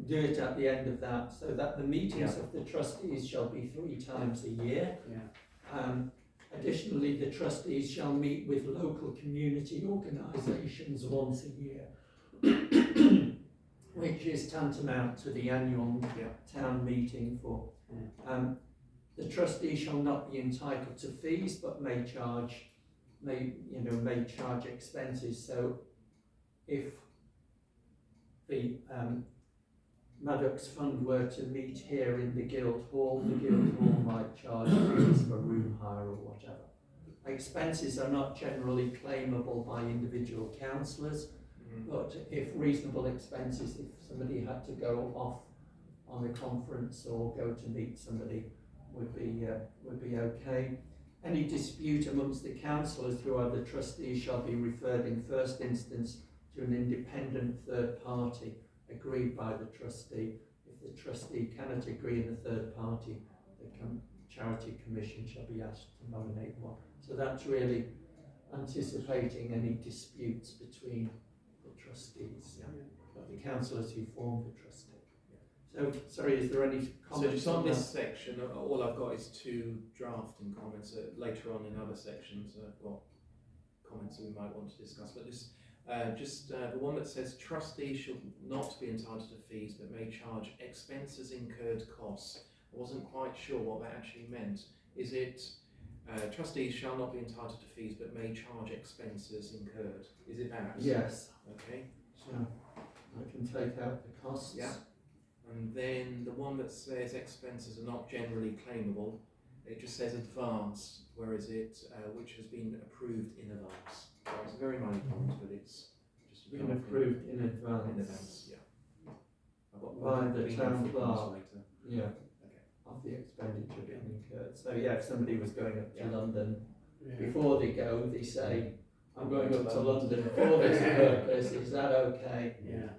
do it at the end of that, so that the meetings of the trustees shall be 3 times a year. Additionally, the trustees shall meet with local community organisations once a year, which is tantamount to the annual town meeting for. The trustees shall not be entitled to fees, but may charge expenses. So, if the Maddox Fund were to meet here in the Guildhall might charge fees for room hire or whatever. Expenses are not generally claimable by individual councillors, but if reasonable expenses, if somebody had to go off on a conference or go to meet somebody, would be okay. Any dispute amongst the councillors who are the trustees shall be referred in first instance to an independent third party agreed by the trustee, trustee cannot agree in a third party, the charity commission shall be asked to nominate one. So that's really anticipating any disputes between the trustees, but the councillors who form the trustee. So, sorry, is there any So comments just on on this that? section, all I've got is 2 drafting comments. Later on in other sections, I've got comments that we might want to discuss. But this, the one that says trustees shall not be entitled to fees, but may charge expenses incurred costs. I wasn't quite sure what that actually meant. Is it trustees shall not be entitled to fees, but may charge expenses incurred? Is it that? Yes. Okay. So I can take out the costs. Yeah. And then the one that says expenses are not generally claimable, it just says advanced, whereas it which has been approved in advance. So it's a very minor point, but it's just Been approved in advance. in advance. Yeah. I've got By the clean town figures clerk. later. Yeah. Okay. Of the expenditure being incurred. So yeah, if somebody was going up to Yeah. London, Yeah. before they go, they say, I'm going up to London for this purpose, is that okay? Yeah.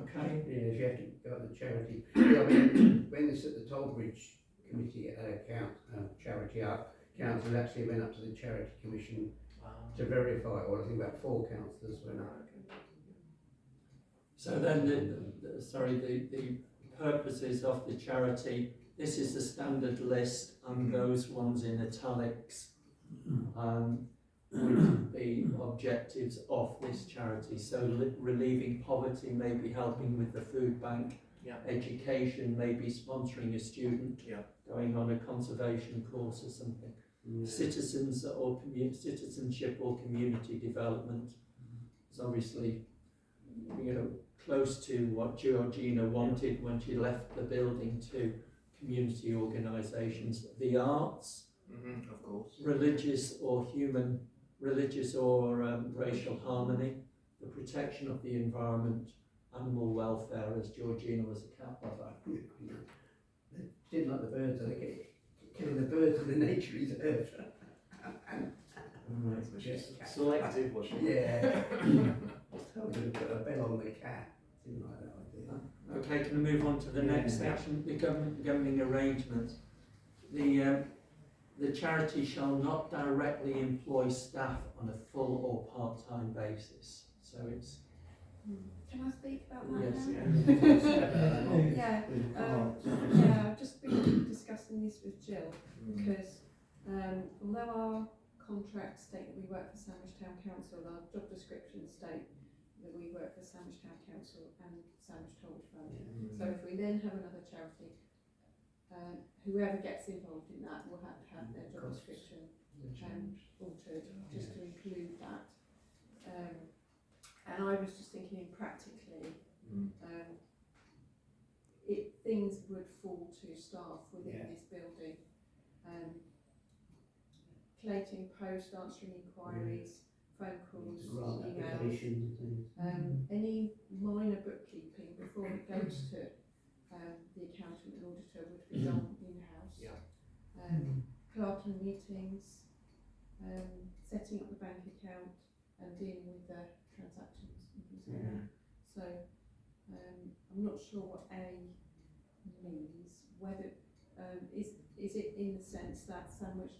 Okay. Yeah, if you have to go to the charity. Yeah, I mean, when this at the Tollbridge Committee Charity Art Council actually went up to the Charity Commission to verify it, or I think about 4 councillors went up. So then the purposes of the charity, this is the standard list, and those ones in italics would be objectives of this charity. So relieving poverty, maybe helping with the food bank, Yeah. education, maybe sponsoring a student Yeah. going on a conservation course or something. Yeah. Citizenship or community development is obviously, close to what Georgina wanted when she left the building, to community organisations. The arts, Of course. religious or racial harmony, the protection of the environment, animal welfare, as Georgina was a cat lover. They didn't like the birds, I think, killing the birds in the nature reserve. So she's selective, was she? Yeah. Told her to put a bell on the cat. Didn't like that idea. Okay, can we move on to the next section, the governing arrangements? The charity shall not directly employ staff on a full or part-time basis. So it's Can I speak about that yes, now? Yeah. Yeah, I've just been discussing this with Jill, because although our contracts state that we work for Sandwich Town Council, our job descriptions state that we work for Sandwich Town Council and Sandwich Tollbridge Fund. So if we then have another charity, whoever gets involved in that will have to have their job description altered, just to include that. And I was just thinking practically, things would fall to staff within this building. Collating post, answering inquiries, phone calls, Grant emails, applications and things. any minor bookkeeping before it goes to the accountant and auditor would be done in-house. Yeah. Clerking meetings, setting up the bank account and dealing with the transactions and things like that. So I'm not sure what A means, whether is it in the sense that Sandwich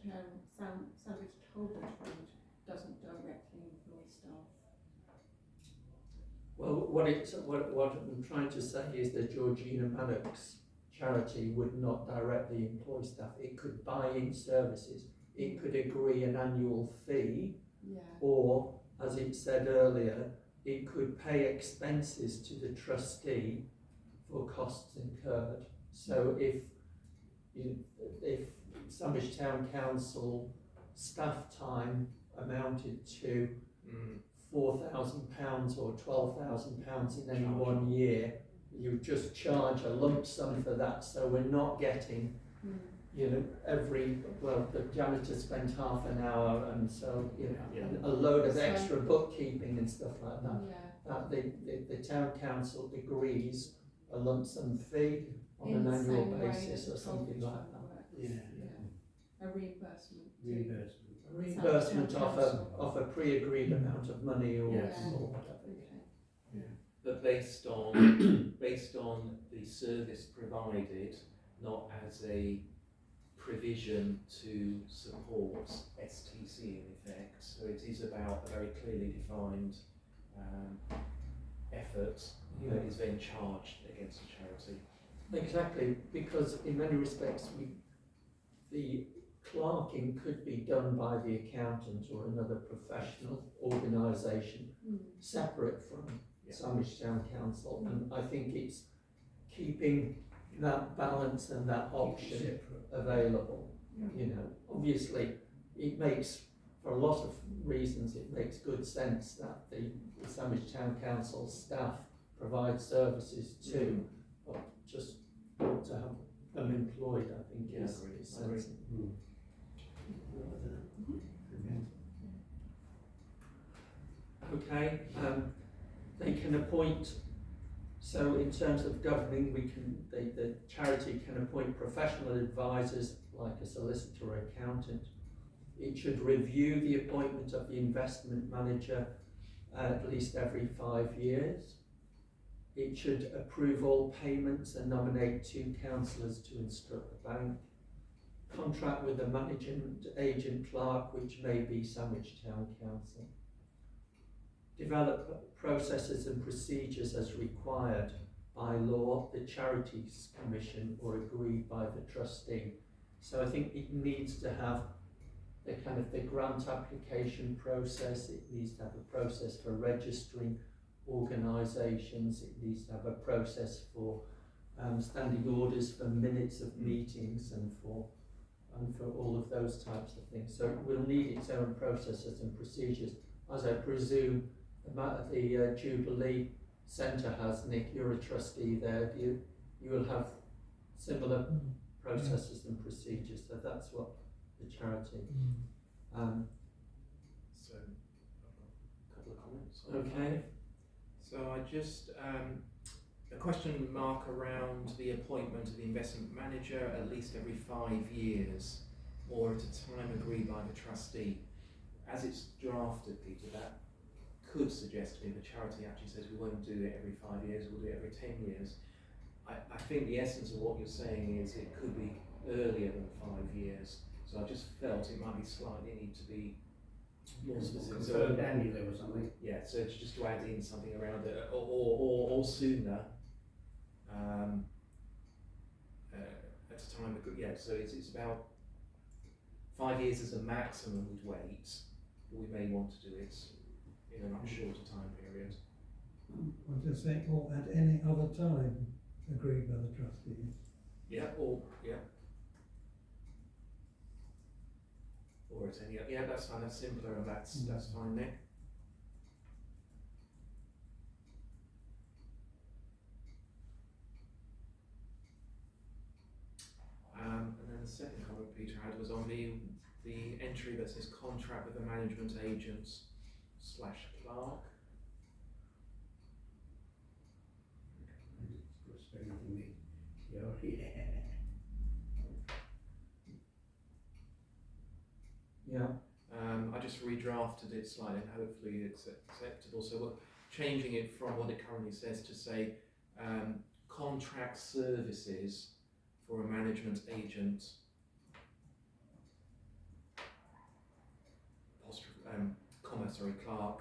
Tollbridge Fund doesn't directly employ staff? well, what I'm trying to say is that Georgina Maddox charity would not directly employ staff. It could buy in services. It could agree an annual fee, or, as it said earlier, it could pay expenses to the trustee for costs incurred. So if Sandwich Town Council staff time amounted to £4,000 or £12,000 in any one year, you just charge a lump sum for that. So we're not getting, the janitor spent half an hour, and so a load of extra bookkeeping and stuff like that. That the town council agrees a lump sum fee on an annual basis or something like that. A reimbursement. A reimbursement of a pre-agreed amount of money or whatever. but based on the service provided, not as a provision to support STC in effect. So it is about a very clearly defined effort that is then charged against a charity. Exactly, because in many respects the clerking could be done by the accountant or another professional organisation separate from Sandwich Town Council, and I think it's keeping that balance and that option available. You know, obviously it makes, for a lot of reasons, it makes good sense that the Sandwich Town Council staff provide services too, but just not to have them employed, I think, is sensible. Okay, they can appoint, so in terms of governing, the charity can appoint professional advisors like a solicitor or accountant. It should review the appointment of the investment manager at least every 5 years. It should approve all payments and nominate 2 councillors to instruct the bank. Contract with the management agent clerk, which may be Sandwich Town Council. Develop processes and procedures as required by law, the Charities Commission, or agreed by the trustee. So I think it needs to have the kind of the grant application process, it needs to have a process for registering organisations, it needs to have a process for standing orders for minutes of meetings and for all of those types of things. So it will need its own processes and procedures, as I presume the Jubilee Centre has. Nick, you're a trustee there. You will have similar processes and procedures. So that's what the charity. So I've got a couple of comments. Okay. So I just a question mark around the appointment of the investment manager at least every 5 years, or at a time agreed by the trustee. As it's drafted, Peter, that could suggest to me the charity actually says we won't do it every 5 years, we'll do it every 10 years. I think the essence of what you're saying is it could be earlier than 5 years. So I just felt it might be slightly need to be more specific. Confirmed annually or something. Yeah, so it's just to add in something around it, or sooner. At a time, yeah. So it's about 5 years as a maximum we'd wait. We may want to do it in a much shorter time period. I'm just saying, or at any other time agreed by the trustees. Yeah, or at any, yeah, that's fine. That's simpler, and that's fine, Nick. And then the second comment Peter had was on the entry that says contract with the management agent / clerk. Yeah. I just redrafted it slightly and hopefully it's acceptable. So we're changing it from what it currently says to say contract services for a management agent, clerk,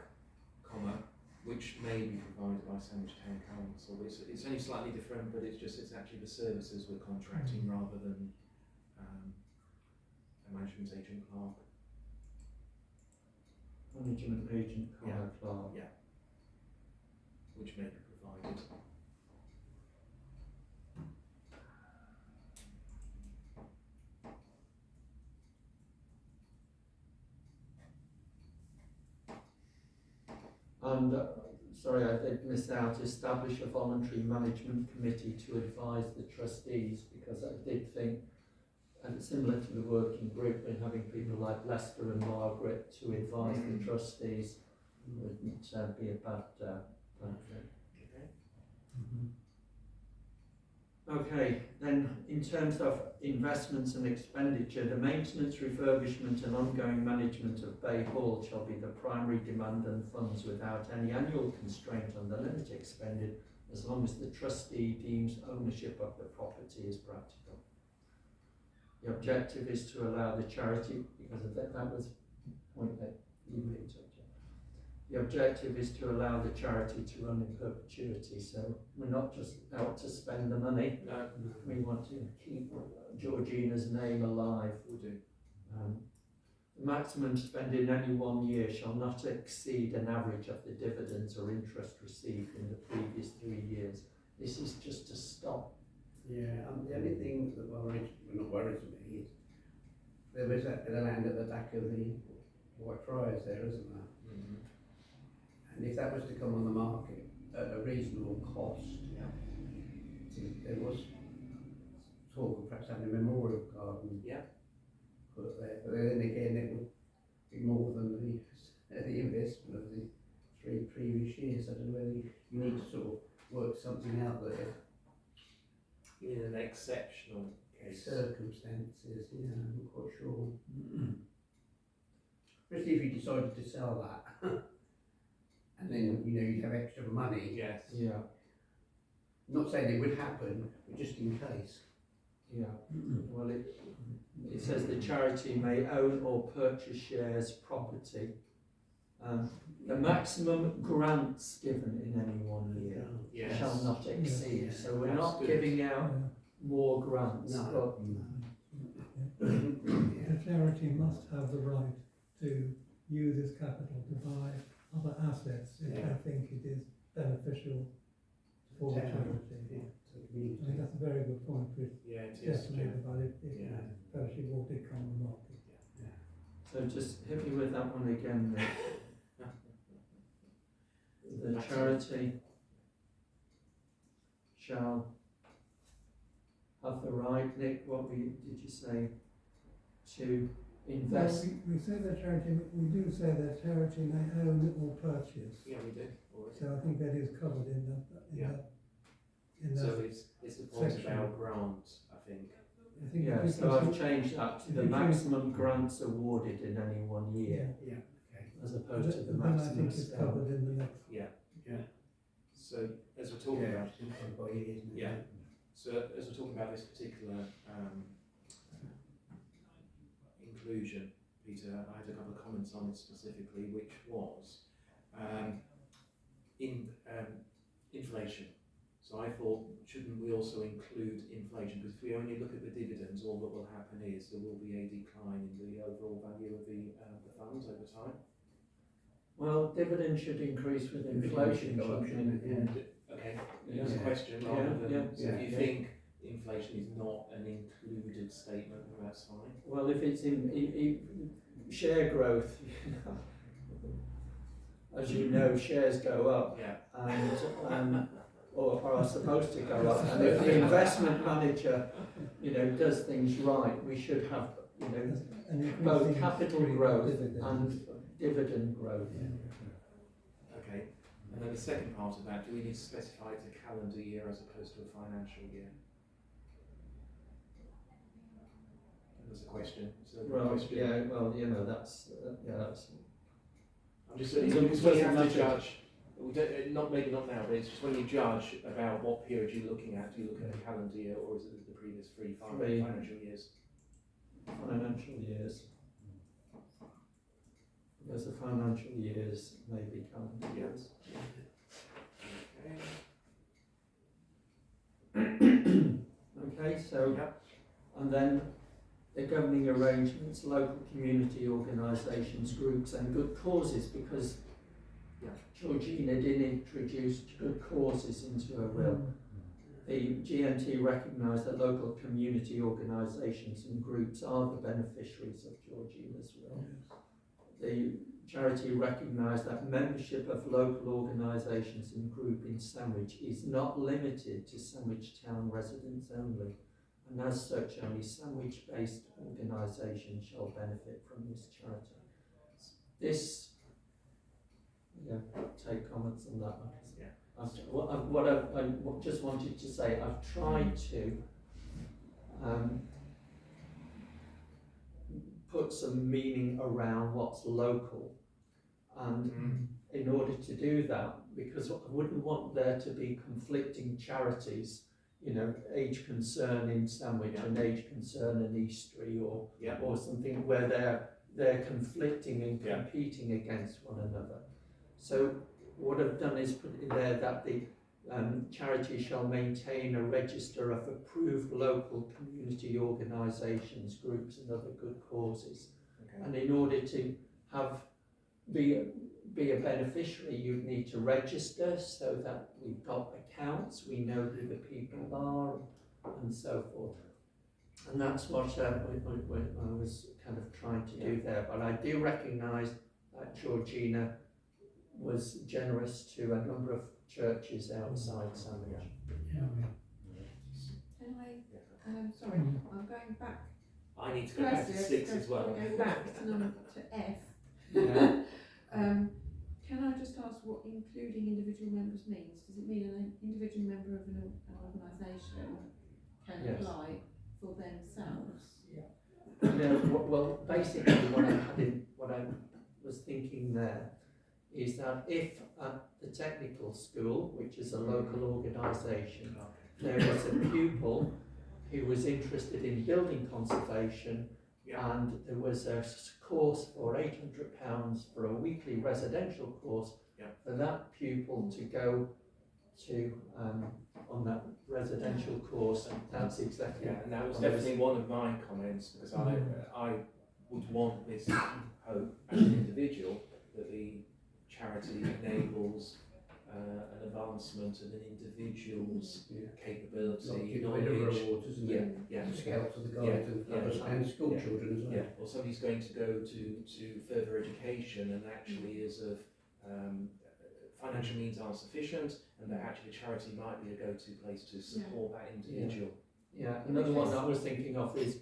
which may be provided by Sandwich Town Council. It's only slightly different, but it's actually the services we're contracting rather than a management agent clerk. Management agent clerk. Yeah. Which may be provided. And sorry, I did miss out. Establish a voluntary management committee to advise the trustees, because I did think, and similar to the working group, and having people like Lester and Margaret to advise the trustees wouldn't be a bad thing. Okay. Okay, then in terms of investments and expenditure, the maintenance, refurbishment and ongoing management of Bay Hall shall be the primary demand and funds without any annual constraint on the limit expended, as long as the trustee deems ownership of the property is practical. The objective is to allow the charity, because of that was the point that you picked up. The objective is to allow the charity to run in perpetuity, so we're not just out to spend the money. No, We want to keep Georgina's name alive. we do. The maximum spend in any 1 year shall not exceed an average of the dividends or interest received in the previous 3 years. This is just to stop. Yeah, the only thing that not worries me is there is a bit of land at the back of the White Friars there, isn't there? Mm-hmm. And if that was to come on the market at a reasonable cost, there was talk of perhaps having a memorial garden put there. But then again, it would be more than the investment of the 3 previous years. I don't know whether you need to sort of work something out there. In an exceptional case. Circumstances, yeah, I'm not quite sure. Especially if you decided to sell that, and then you'd have extra money. Yes. Yeah, Not saying it would happen, but just in case. yeah. Well, it says the charity may own or purchase shares, property. The maximum grants given in any 1 year Yes. shall not exceed. Yeah. So we're That's not good. giving out more grants. No. The charity must have the right to use its capital to buy other assets if they think it is beneficial for the charity. I think that's a very good point, Chris. Yeah, it is. Just made about it, if Yeah. fellowship will did come on the market. So just hit me with that one again. The charity shall have the right, Nick, did you say, to invest? No, we say that charity, we do say that charity may own or purchase. Yeah, we do. Already. So I think that is covered in that. So it's the point section. about grants, I think. I think Yeah, if so we I've can- changed that to if the we can- maximum grants awarded in any 1 year, Okay. as opposed to the Then I maximum think it's spend. covered in the next. So as we're talking about, By years, isn't it? Yeah. so as we're talking about this particular inclusion, Peter, I had a couple of comments on it specifically, which was inflation. So I thought, shouldn't we also include inflation? Because if we only look at the dividends, all that will happen is there will be a decline in the overall value of the funds over time. Well, dividends should increase with inflation, Go up, shouldn't it? shouldn't Okay, Yeah. it's a question Yeah, rather than, yeah. so if you Yeah. think inflation is not an included statement, then that's fine. Well, if it's in share growth, as you know, shares go up Yeah. and or are supposed to go up. And if the investment manager, does things right, we should have, And both increasing capital stream of growth dividends. and dividend growth. Okay, and then the second part of that, do we need to specify it's a calendar year as opposed to a financial year? That's a question. So the Well, question. yeah, well, that's I'm just It saying, because we doesn't have to matter. judge. We don't, not maybe not now, but it's just when you judge about what period you're looking at. Do you look at a calendar year or is it the previous three Three. financial years? financial years. Because the financial years may be calendar years. Okay, so, Yep. and then the governing arrangements, local community organisations, groups and good causes, because Georgina did introduce good causes into her will. The GNT recognised that local community organisations and groups are the beneficiaries of Georgina's will. The charity recognised that membership of local organisations and group in Sandwich is not limited to Sandwich town residents only, and as such only Sandwich-based organisations shall benefit from this charity. This, take comments on that one. what I just wanted to say, I've tried to put some meaning around what's local, and in order to do that, because I wouldn't want there to be conflicting charities, you know, Age Concern in Sandwich and Age Concern in Eastleigh, or something where they're conflicting and competing against one another. So what I've done is put in there that the charity shall maintain a register of approved local community organisations, groups and other good causes. Okay. And in order to be a beneficiary, you need to register so that we've got accounts, we know who the people are, and so forth. And that's what I was kind of trying to do there. But I do recognise that Georgina was generous to a number of churches outside Sandwich. Yeah, Can I, sorry, I'm going back. I need to go back to 6 as well. Go back to F. Yeah. Can I just ask what including individual members means? Does it mean an individual member of an organisation can Yes. apply for themselves? Well, basically what I was thinking there is that if at the technical school, which is a local organisation, there was a pupil who was interested in building conservation, and there was a course for £800 for a weekly residential course for that pupil to go to on that residential course, and that's exactly. Yeah, and that was definitely one of my comments, because I would want this hope as an individual that the charity enables an advancement of an individual's capability, knowledge. rewards, isn't it? Yeah. The scouts or the guides and school children as well. Yeah, or somebody's going to go to further education and actually is of financial means aren't sufficient, and that actually charity might be a go-to place to support that individual. Yeah, another one I was thinking of is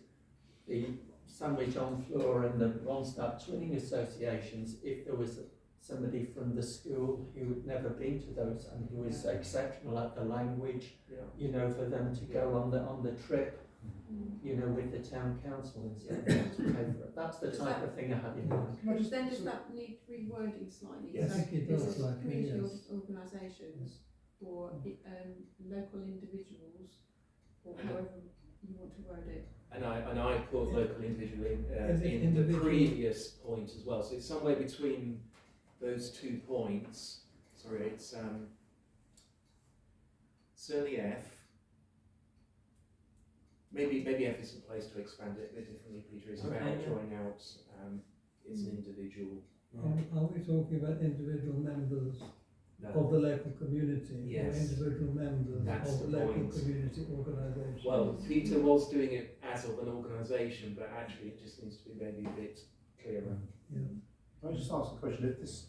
the Sandwich on Floor and the Ronstadt Twinning Associations. If there was somebody from the school who had never been to those and who is exceptional at the language, you know, for them to go on the trip, you know, with the town council and so on to pay for it. That's the type of thing I had in mind. Which then does that need rewording slightly? Yes. So I think it this does, is like, community yes. organisations or local individuals, or however you want to word it. And I put local individual in the Individual. previous point as well. So it's somewhere between those 2 points. Sorry, it's certainly F. Maybe F is a place to expand it a bit differently, Peter. It's about drawing out it's an individual. Are we talking about individual members of the local community, Yes. or individual members That's of the the local point. community organisation? Well, Peter was doing it as of an organisation, but actually it just needs to be maybe a bit clearer. Can I just ask a question? If this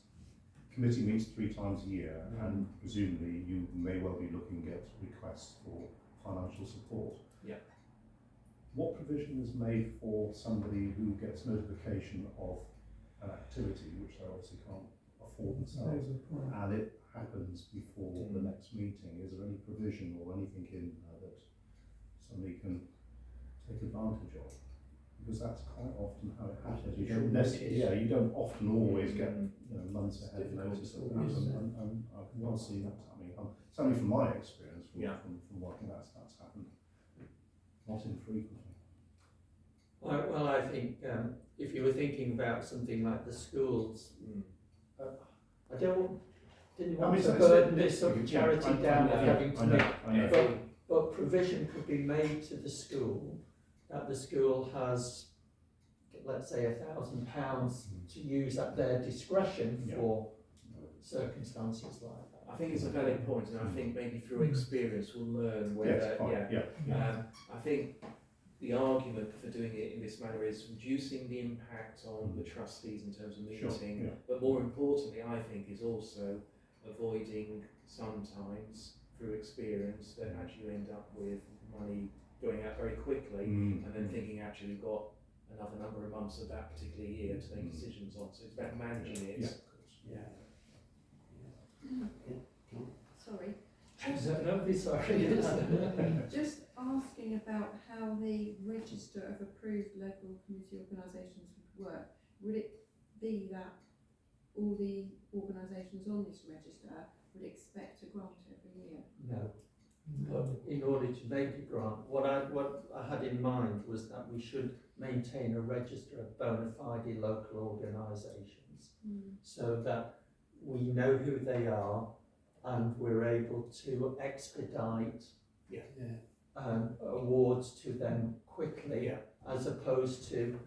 committee meets 3 times a year, and presumably you may well be looking at requests for financial support, what provision is made for somebody who gets notification of an activity which they obviously can't afford themselves, There's a point. and it happens before the next meeting? Is there any provision or anything in there that somebody can take advantage of? Because that's quite often how it happens. You don't necessarily, you don't often always get months ahead notice of that, and I can well see that happening. Certainly from my experience, from working, that's happened not infrequently. Well, I think if you were thinking about something like the schools, I didn't want to burden this sort of charity down with having to make, but provision could be made to the school that the school has, let's say, £1,000 to use at their discretion for circumstances like that. I think it's a valid point, and I think maybe through experience we'll learn whether. I think the argument for doing it in this manner is reducing the impact on the trustees in terms of meeting, but more importantly, I think, is also avoiding sometimes through experience that actually you end up with money going out very quickly, and then thinking actually we've got another number of months of that particular year to make decisions on. So it's about managing it. So sorry. Don't be sorry. Just asking about how the register of approved local community organisations would work. Would it be that all the organisations on this register would expect a grant every year? No. But in order to make a grant, what I had in mind was that we should maintain a register of bona fide local organisations, so that we know who they are and we're able to expedite awards to them quickly, as opposed to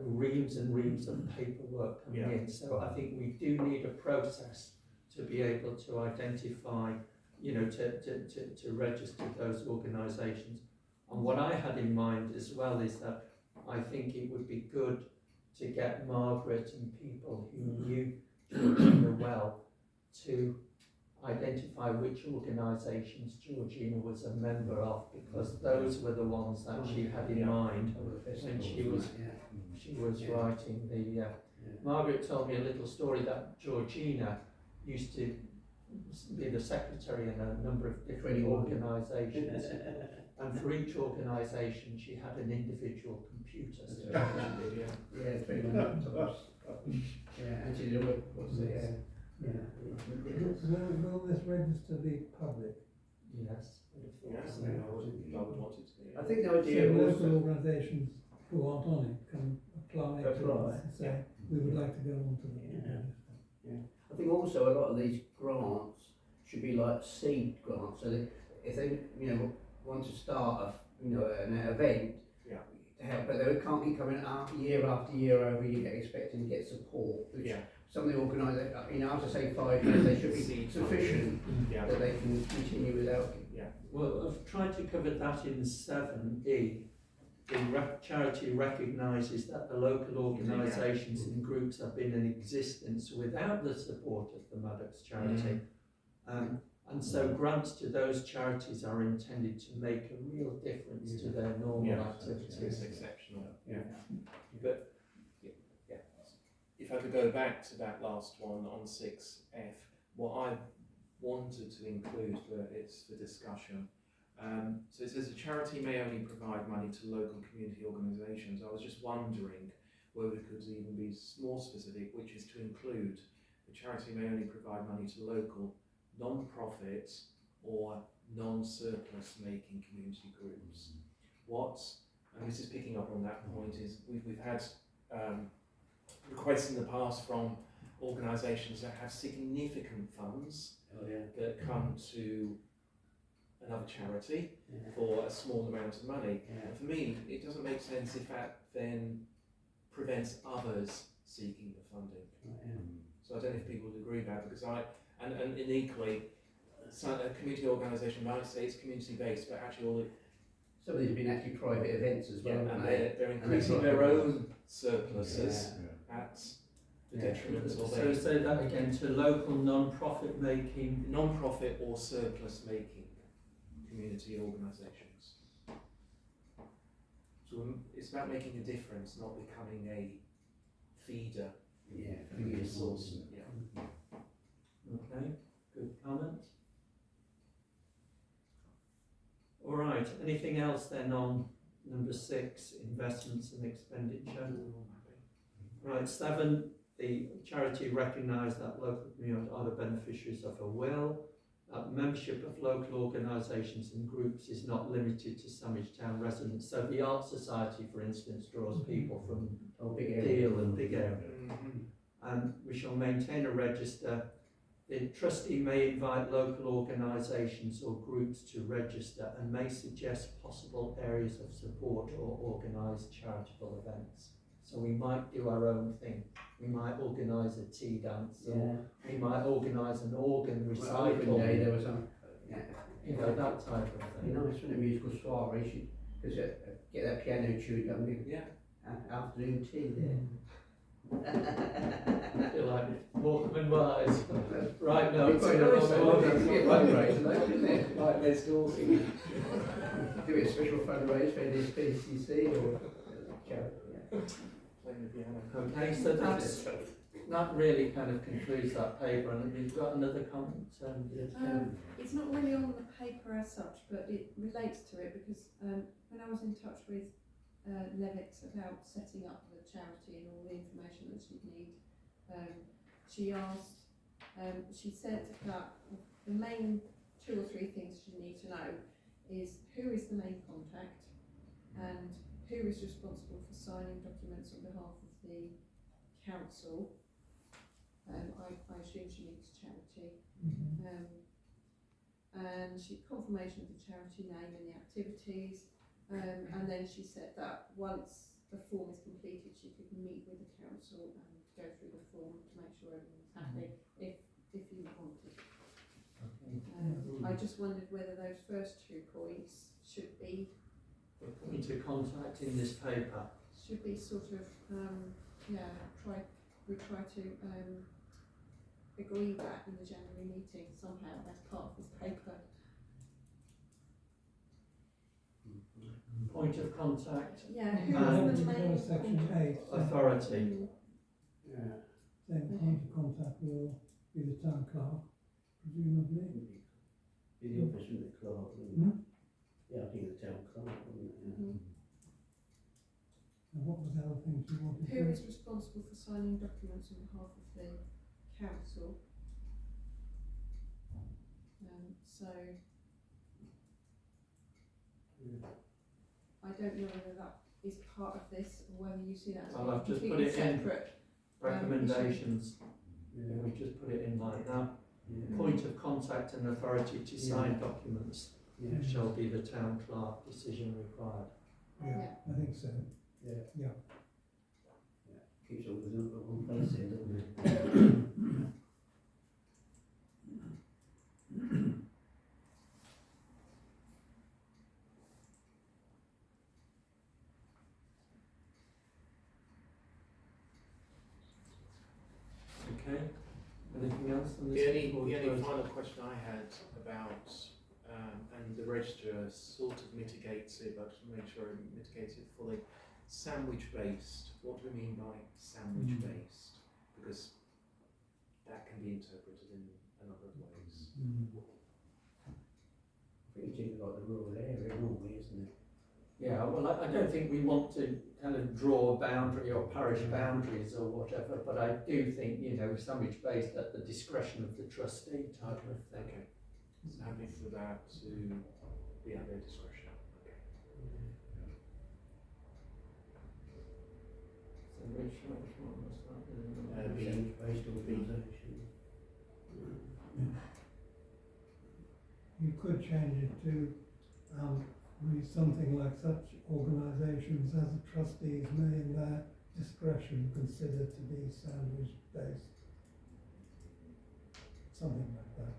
reams and reams of paperwork coming in. So I think we do need a process to be able to identify, to register those organisations. And what I had in mind as well is that I think it would be good to get Margaret and people who knew Georgina well to identify which organisations Georgina was a member of, because those were the ones that she had in mind when she was writing the. Margaret told me a little story that Georgina used to be the secretary in a number of different organisations, and for each organisation she had an individual computer. So and she did what's it? Will this register be public? Yes. Yes, I would want it to be. I think the So idea was local organisations who aren't on it can apply to us and say, we would like to go on to the register. I think also a lot of these grants should be like seed grants, so that if they want to start an event to help, but they can't keep coming up year after year over year expecting to get support. Which some of the organisations, after say 5 years, they should be sufficient that they can continue without. Well, I've tried to cover that in 7E. The charity recognises that the local organisations and groups have been in existence without the support of the Maddox charity. And so grants to those charities are intended to make a real difference to their normal activities. It's exceptional. But if I could go back to that last one on 6F, what I wanted to include, but it's for discussion. So it says a charity may only provide money to local community organisations. I was just wondering whether we could even be more specific, which is to include the charity may only provide money to local non-profit or non-surplus making community groups. And this is picking up on that point, is we've had requests in the past from organisations that have significant funds that come to another charity for a small amount of money. And for me, it doesn't make sense if that then prevents others seeking the funding. So I don't know if people would agree with that, because and equally, a community organisation might say it's community based, but actually Some of these have been actually private events as well. and they're increasing their own surpluses at the detriment of So say that again, to local non-profit making. non-profit or surplus making community organisations. So it's about making a difference, not becoming a feeder. Being a source. Okay, good comment. All right, anything else then on number 6, investments and expenditure? Right, 7, the charity recognise that local communities are the beneficiaries of a will. Membership of local organisations and groups is not limited to Sandwich Town residents. So the Art Society, for instance, draws people from Deal and Big Area. And we shall maintain a register. The trustee may invite local organisations or groups to register and may suggest possible areas of support or organise charitable events. So we might do our own thing. We might organise a tea dance, or we might organise an organ recital. There was some, that type of thing. nice when a musical soiree, because get that piano tuned up, afternoon tea there. I feel like Waterman Wise. Right now, it's Quite nice, fundraiser, isn't it? Like Les Dawson. Do a special fundraiser for this PCC or charity. Playing the piano. Okay, so that really kind of concludes that paper, and we've got another comment. It's not really on the paper as such, but it relates to it because when I was in touch with Levix about setting up the charity and all the information that she'd need, she asked, she said that the main 2 or 3 things you need to know is who is the main contact and who is responsible for signing documents on behalf of the council. I assume she means charity. And she confirmation of the charity name and the activities, and then she said that once the form is completed she could meet with the council and go through the form to make sure everyone's happy if you wanted. I just wondered whether those first 2 points should be The point of contact in this paper. sort of we try to agree that in the January meeting somehow as part of this paper. Point of contact. Yeah, who And is the main Section contact? 8. Authority. Yeah. Then point of contact will be the town clerk, presumably. Be the office of the clerk, wouldn't it? Hmm? Yeah, I think the town clerk, wouldn't it? Yeah. And what was the other thing you wanted Who to? is responsible for signing documents on behalf of the council? So I don't know whether that is part of this or whether you see that as Well, I've just put completely it in separate. recommendations. Yeah. We just put it in like that. Yeah. Point of contact and authority to sign documents Yeah. shall be the town clerk. Decision required. Yeah, I think so. Yeah. Yeah. Keeps all the one place there, doesn't it? Okay. Anything else on The this? only, before the we only close? final question I had about, and the register sort of mitigates it, but to make sure it mitigates it fully. Sandwich based, what do we mean by sandwich based? Because that can be interpreted in a number of ways. I think it's in like the rural area normally, isn't it? Yeah, well, I don't think we want to kind of draw a boundary or parish boundaries or whatever, but I do think, you know, sandwich based at the discretion of the trustee type of thing. Okay, so happy for that to be at their discretion. Okay. So which one was that? Based organisation. You could change it to read something like such organisations as the trustees may in their discretion consider to be sandwich based. Something like that.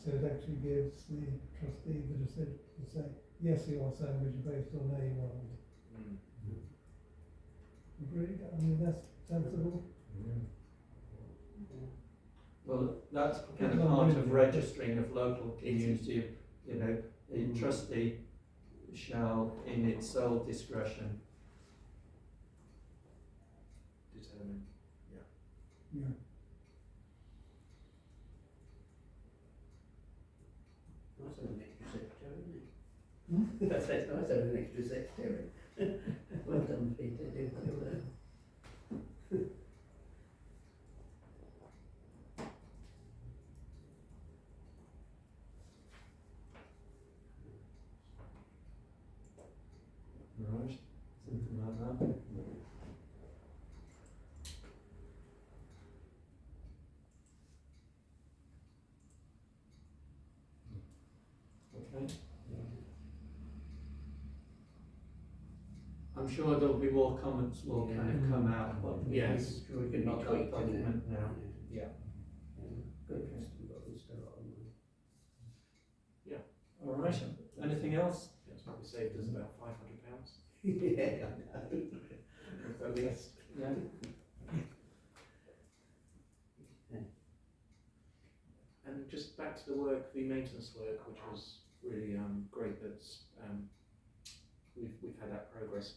So it actually gives the trustee the decision to say, yes, you are sandwich based, or no, you aren't. Agreed? I mean, that's sensible. Well, that's kind of part of registering of local community, you know, the trustee shall, in its sole discretion, Determine. Yeah. Nice having an extra secretary, isn't it? Hmm? That's nice having an extra secretary. Well done, Peter, do well done. right? Something like that. Okay. I'm sure there'll be more comments will kind of come out, but Yes. Sure, we can not be that tweaked, document now. Yeah. Yeah. Good, Okay. we've got a good start on that. All right. Anything else? That's what we saved us about £500 Yeah, I know. at least. Yeah. And just back to the work, the maintenance work, which was really great that we've had that progress.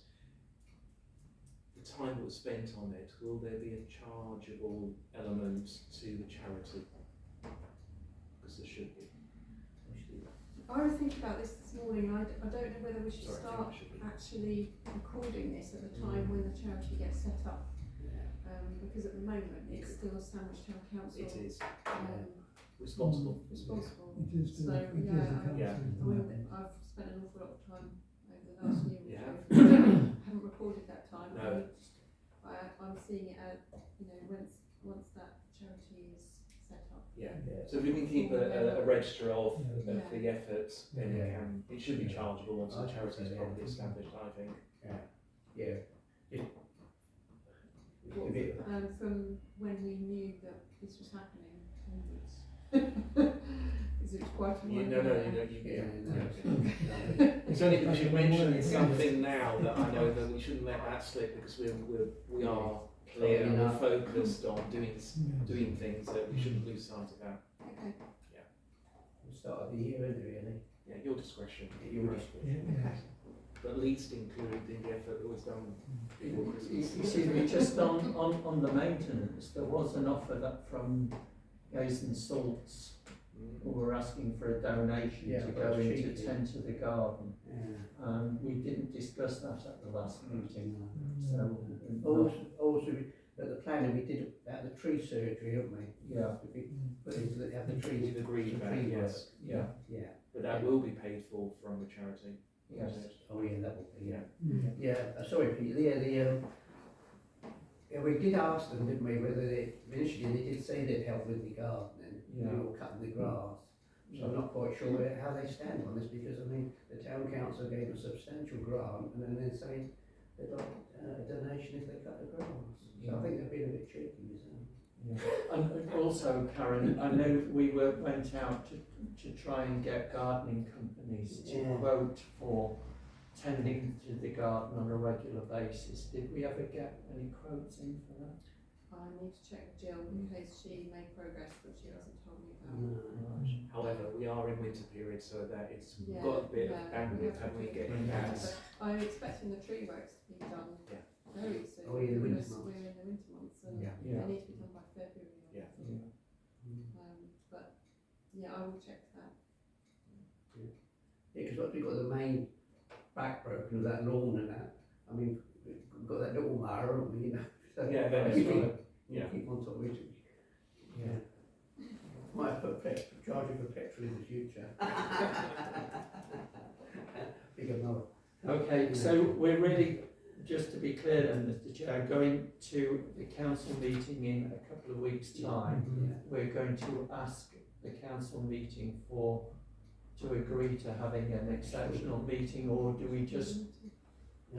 the time that was spent on it, will there be a chargeable element to the charity? Because there should be. I was thinking about this morning. I don't know whether we should Sorry, I think start there should be. actually recording this at the time when the charity gets set up, because at the moment it's still Sandwich Town Council It is responsible. It is to, So, it is the council. Yeah. I've spent an awful lot of time over the last year or Yeah. two. I haven't recorded that time. No. I'm seeing it as, once that charity is set up. Yeah. So if we can keep a register of Yeah. the efforts, then Yeah. it should be chargeable once the I think charity is so, yeah. properly established, I think. Yeah. What, from when we knew that this was happening onwards. Because it was quite a while ago. It's only because you mentioned something now that I know that we shouldn't let that slip, because we are clear and we're focused on doing things that we shouldn't lose sight of that. Okay. The start of the year, isn't it, really? Yeah, your discretion. Your Yeah. But at least include the effort that was done before Christmas. You see, we just on the maintenance, there was an offer that from Gaze and Salts, who were asking for a donation Yeah, to but go it's into cheeky. tend to the garden. Yeah. We didn't discuss that at the last meeting, so Also, at the planning, we did about the tree surgery, haven't we? yeah, But have the trees. We've agreed the that, tree yes. yeah, Yeah. But that will be paid for from the charity. yes. Oh, yeah, that will be, Yeah. Yeah, sorry, Peter, yeah, we did ask them, didn't we, whether initially they did say they'd help with the gardening, or cutting the grass. So I'm not quite sure how they stand on this, because I mean, the town council gave a substantial grant, and then they're saying they'd like a donation if they cut the grass. So I think they've been a bit cheeky, Yeah. And also, Karen, I know we went out to try and get gardening companies to Yeah. quote for tending to the garden on a regular basis. Did we ever get any quotes in for that? I need to check with Jill in case she made progress that she hasn't told me about. Right. However, we are in winter period, so that it's Yeah, got a bit of yeah, bandwidth, we have haven't we, to getting do that? that. I'm expecting the tree works to be done very soon. Oh, yeah, the winter because months. we're in the winter months and Yeah. they Yeah. need to be done by February. Yeah. But yeah, I will check that. Yeah, because once we've got the main back broken of that lawn and that, I mean, we've got that little mower, haven't we, you know? So Yeah, that's keep right. it- Yeah. Keep on top of it. Yeah. Might have put charge you for petrol in the future. Bigger mower. Okay, so we're really, just to be clear then, Mr Chair, going to the council meeting in a couple of weeks' time. Yeah. We're going to ask the council meeting to agree to having an exceptional meeting, or do we just,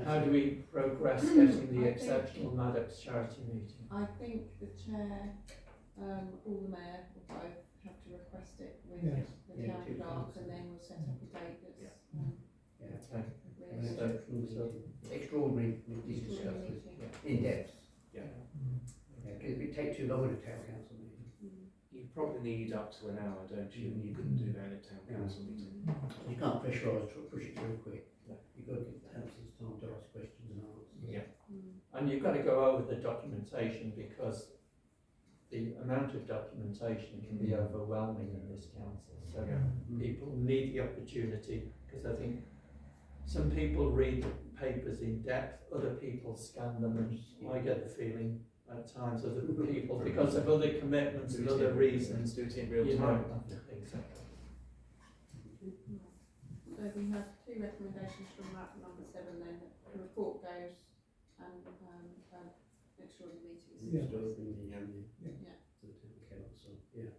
how do we progress getting the I think- exceptional Maddox charity meeting? I think the chair, or the mayor, or both, have to request it with Yes. the Yeah, town two clerk, councils. and then we'll set up a date that's Yeah. Okay, An realistic. extraordinary meeting to discuss Extraordinary this meeting. in depth. Yeah. Yeah, 'cause it'd take too long at a town council meeting. You probably need up to an hour, don't you? And you couldn't do that in a town council meeting. You can't pressurise, push it through quick. No. You've got to give the councillors time to ask questions and answers. Yeah. and you've got to go over the documentation, because the amount of documentation can be overwhelming in this council, so Yeah. people need the opportunity, because I think some people read the papers in depth, other people scan them, and I get the feeling at times other people, because of other commitments and other reasons, Do it in real you know, time. exactly. So we have two recommendations from that, number 7 then, the report goes and extraordinary meetings. Yeah. Extraordinary meeting, Yeah. To the town council, yeah.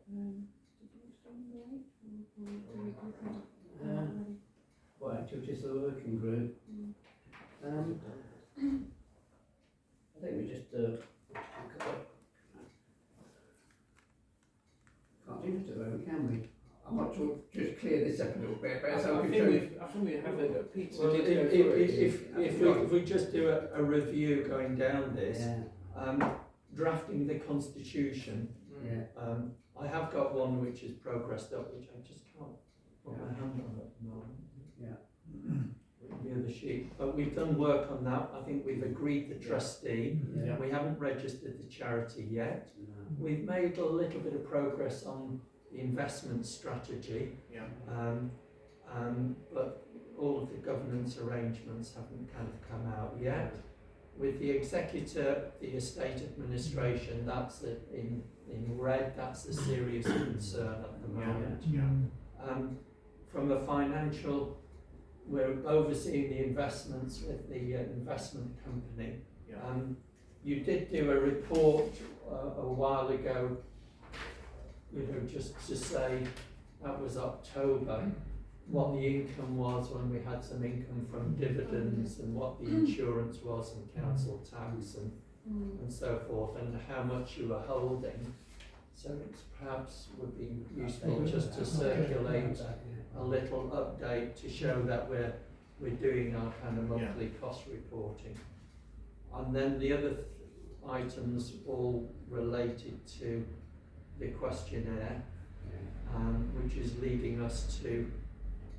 Did you want to do number 8? Or do we go Well, actually, just the working group. I think we just, can't do it at the moment, can we? I want to just clear this up a little bit, but I so we think we have a Peter Well, did go through it. if we just do a review going down this, Yeah, drafting the constitution, yeah. I have got one which is progressed up, which I just can't put my hand on at the moment. The other sheet, but we've done work on that. I think we've agreed the trustee. Yeah. We haven't registered the charity yet. No. We've made a little bit of progress on the investment strategy, Yeah. but all of the governance arrangements haven't kind of come out yet. With the executor, the estate administration, that's in red, that's a serious concern at the moment. From a financial, we're overseeing the investments with the investment company. Yeah. You did do a report a while ago, just to say that was October, what the income was when we had some income from dividends and what the insurance was and council tax and so forth, and how much you were holding. So it's perhaps would be useful just to circulate a little update to show that we're doing our kind of monthly cost reporting. And then the other items all related to the questionnaire, which is leading us to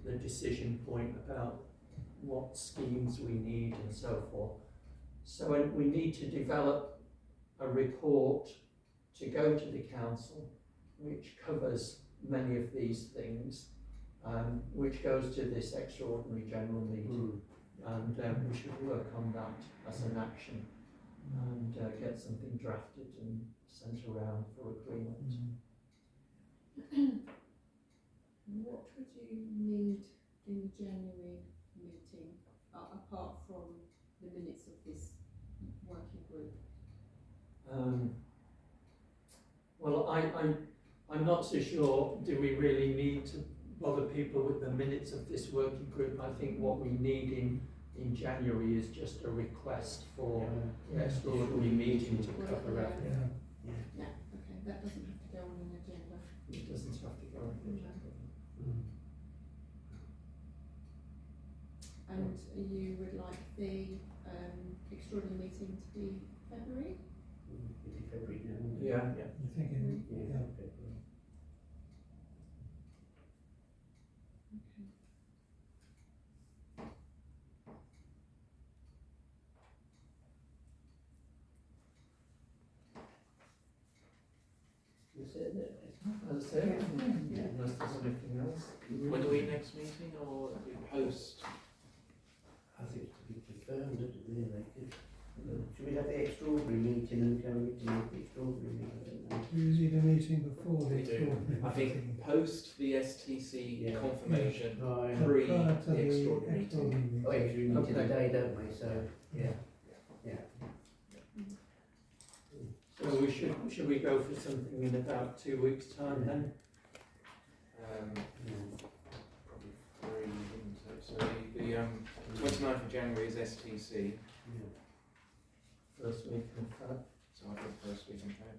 the decision point about what schemes we need and so forth. So we need to develop a report to go to the council which covers many of these things, which goes to this extraordinary general meeting, and we should work on that as an action and get something drafted and sent around for agreement. What would you need in the January meeting, apart from the minutes of this working group? Well, I'm not so sure, do we really need to bother people with the minutes of this working group? I think what we need in January is just a request for the extraordinary meeting to cover everything. Yeah, okay, that doesn't have to go on an agenda. It doesn't have to go on the agenda. And you would like the extraordinary meeting to be February? February now. Yeah. You're thinking, Yeah. Okay. That's it, isn't it? That's it. Unless there's anything else. When are we next meeting, or post? I think it's to be confirmed, isn't it, really? Should we have the extraordinary meeting and go meeting with the extraordinary meeting? I don't know. do you need a meeting before the We do. extraordinary I think meeting? post the STC Yeah. confirmation, Right. pre Prior to the extraordinary meeting. meeting. Oh, yeah, we meet Okay. today, don't we? So, yeah. So should we go for something in about 2 weeks' time then? Probably 3, wouldn't it? So the 29th of January is STC, First week in Feb. so I think first week in Feb.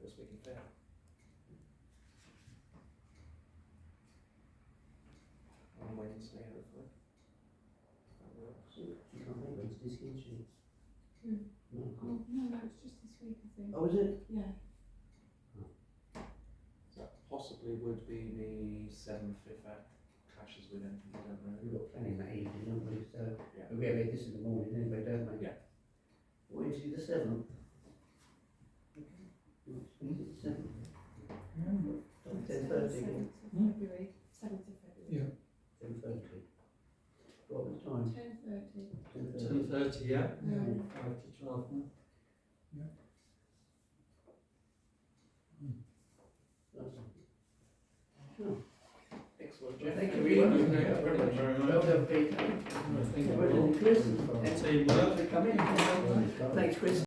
First week in Feb. On Wednesday, hopefully. That works. She can't make Wednesdays, can she? No. Oh, no, it's just this week, I think. Oh, is it? Yeah. That possibly would be the 7th if that clashes with anything, I don't know. We've got plenty that evening, haven't we? So, Yeah. we have this in the morning anyway, don't we? Yeah. Wednesday the 7th. Wednesday the 7th. 10:30 again. 7th of February. 7th of February. Yeah. 10:30. What was the time? 10:30. 10:30. 10:30, yeah. Yeah. 5 to 12 now. Excellent. Thank you very much. Okay, Very much. very much. Well done, Peter. I think Well done, Chris. Teamwork. Thanks for coming. Thanks, Chris.